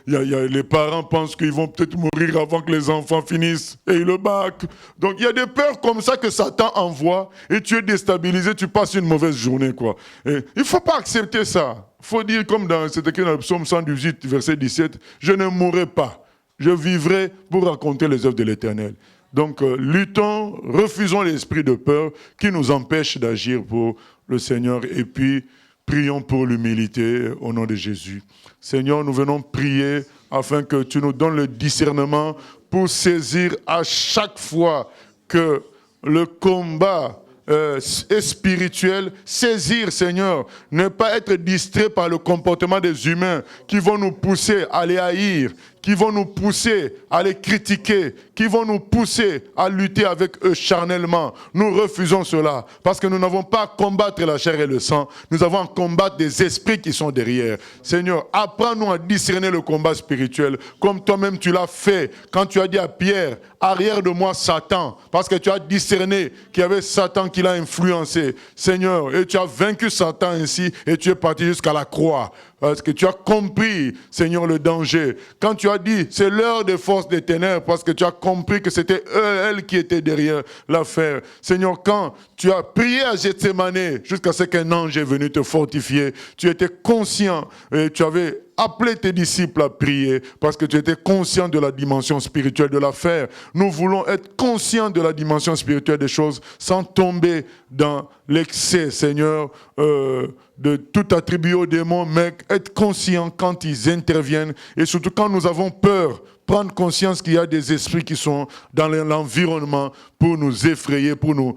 Les parents pensent qu'ils vont peut-être mourir avant que les enfants finissent et le bac. Donc il y a des peurs comme ça que Satan envoie et tu es déstabilisé, tu passes une mauvaise journée, quoi. Et il ne faut pas accepter ça. Il faut dire, comme c'est écrit dans le psaume 118, verset 17, « Je ne mourrai pas, je vivrai pour raconter les œuvres de l'Éternel. » Donc, luttons, refusons l'esprit de peur qui nous empêche d'agir pour le Seigneur. Et puis, prions pour l'humilité au nom de Jésus. Seigneur, nous venons prier afin que tu nous donnes le discernement pour saisir à chaque fois que le combat est spirituel, saisir, Seigneur, ne pas être distrait par le comportement des humains qui vont nous pousser à les haïr, qui vont nous pousser à les critiquer, qui vont nous pousser à lutter avec eux charnellement. Nous refusons cela, parce que nous n'avons pas à combattre la chair et le sang, nous avons à combattre des esprits qui sont derrière. Seigneur, apprends-nous à discerner le combat spirituel, comme toi-même tu l'as fait, quand tu as dit à Pierre, arrière de moi Satan, parce que tu as discerné qu'il y avait Satan qui l'a influencé. Seigneur, et tu as vaincu Satan ainsi, et tu es parti jusqu'à la croix. Parce que tu as compris, Seigneur, le danger. Quand tu as dit, c'est l'heure des forces des ténèbres, parce que tu as compris que c'était elles qui étaient derrière l'affaire. Seigneur, quand tu as prié à Gethsémane, jusqu'à ce qu'un ange est venu te fortifier, tu étais conscient et tu avais appelé tes disciples à prier, parce que tu étais conscient de la dimension spirituelle de l'affaire. Nous voulons être conscients de la dimension spirituelle des choses, sans tomber dans l'excès, Seigneur, de tout attribuer aux démons, mais être conscient quand ils interviennent, et surtout quand nous avons peur, prendre conscience qu'il y a des esprits qui sont dans l'environnement pour nous effrayer, pour nous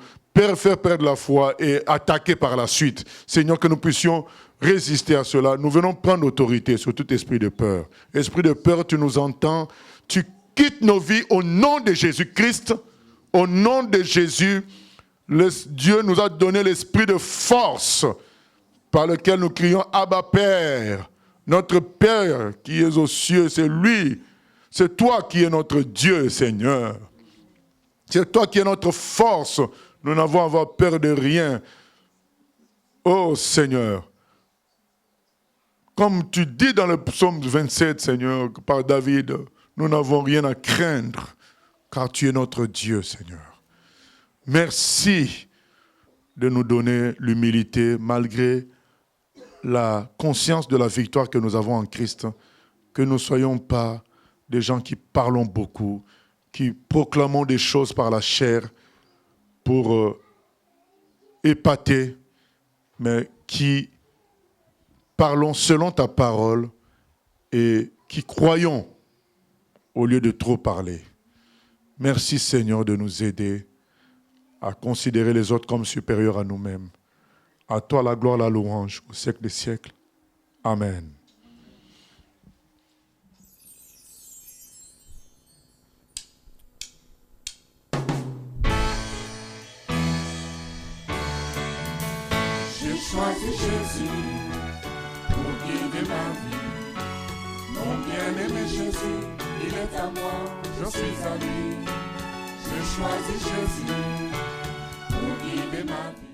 faire perdre la foi et attaquer par la suite. Seigneur, que nous puissions résister à cela. Nous venons prendre autorité sur tout esprit de peur. Esprit de peur, tu nous entends, tu quittes nos vies au nom de Jésus-Christ, au nom de Jésus. Dieu nous a donné l'esprit de force par lequel nous crions Abba Père. Notre Père qui est aux cieux, c'est lui. C'est toi qui es notre Dieu, Seigneur. C'est toi qui es notre force. Nous n'avons à avoir peur de rien. Oh Seigneur, comme tu dis dans le psaume 27, Seigneur, par David, nous n'avons rien à craindre, car tu es notre Dieu, Seigneur. Merci de nous donner l'humilité, malgré la conscience de la victoire que nous avons en Christ, que nous ne soyons pas des gens qui parlons beaucoup, qui proclamons des choses par la chair pour épater, mais qui parlons selon ta parole et qui croyons au lieu de trop parler. Merci Seigneur de nous aider à considérer les autres comme supérieurs à nous-mêmes. À toi la gloire, la louange au siècle des siècles. Amen. J'ai choisi Jésus pour guider ma vie. Mon bien-aimé Jésus, il est à moi, je suis à lui. J'ai choisi Jésus pour guider ma vie.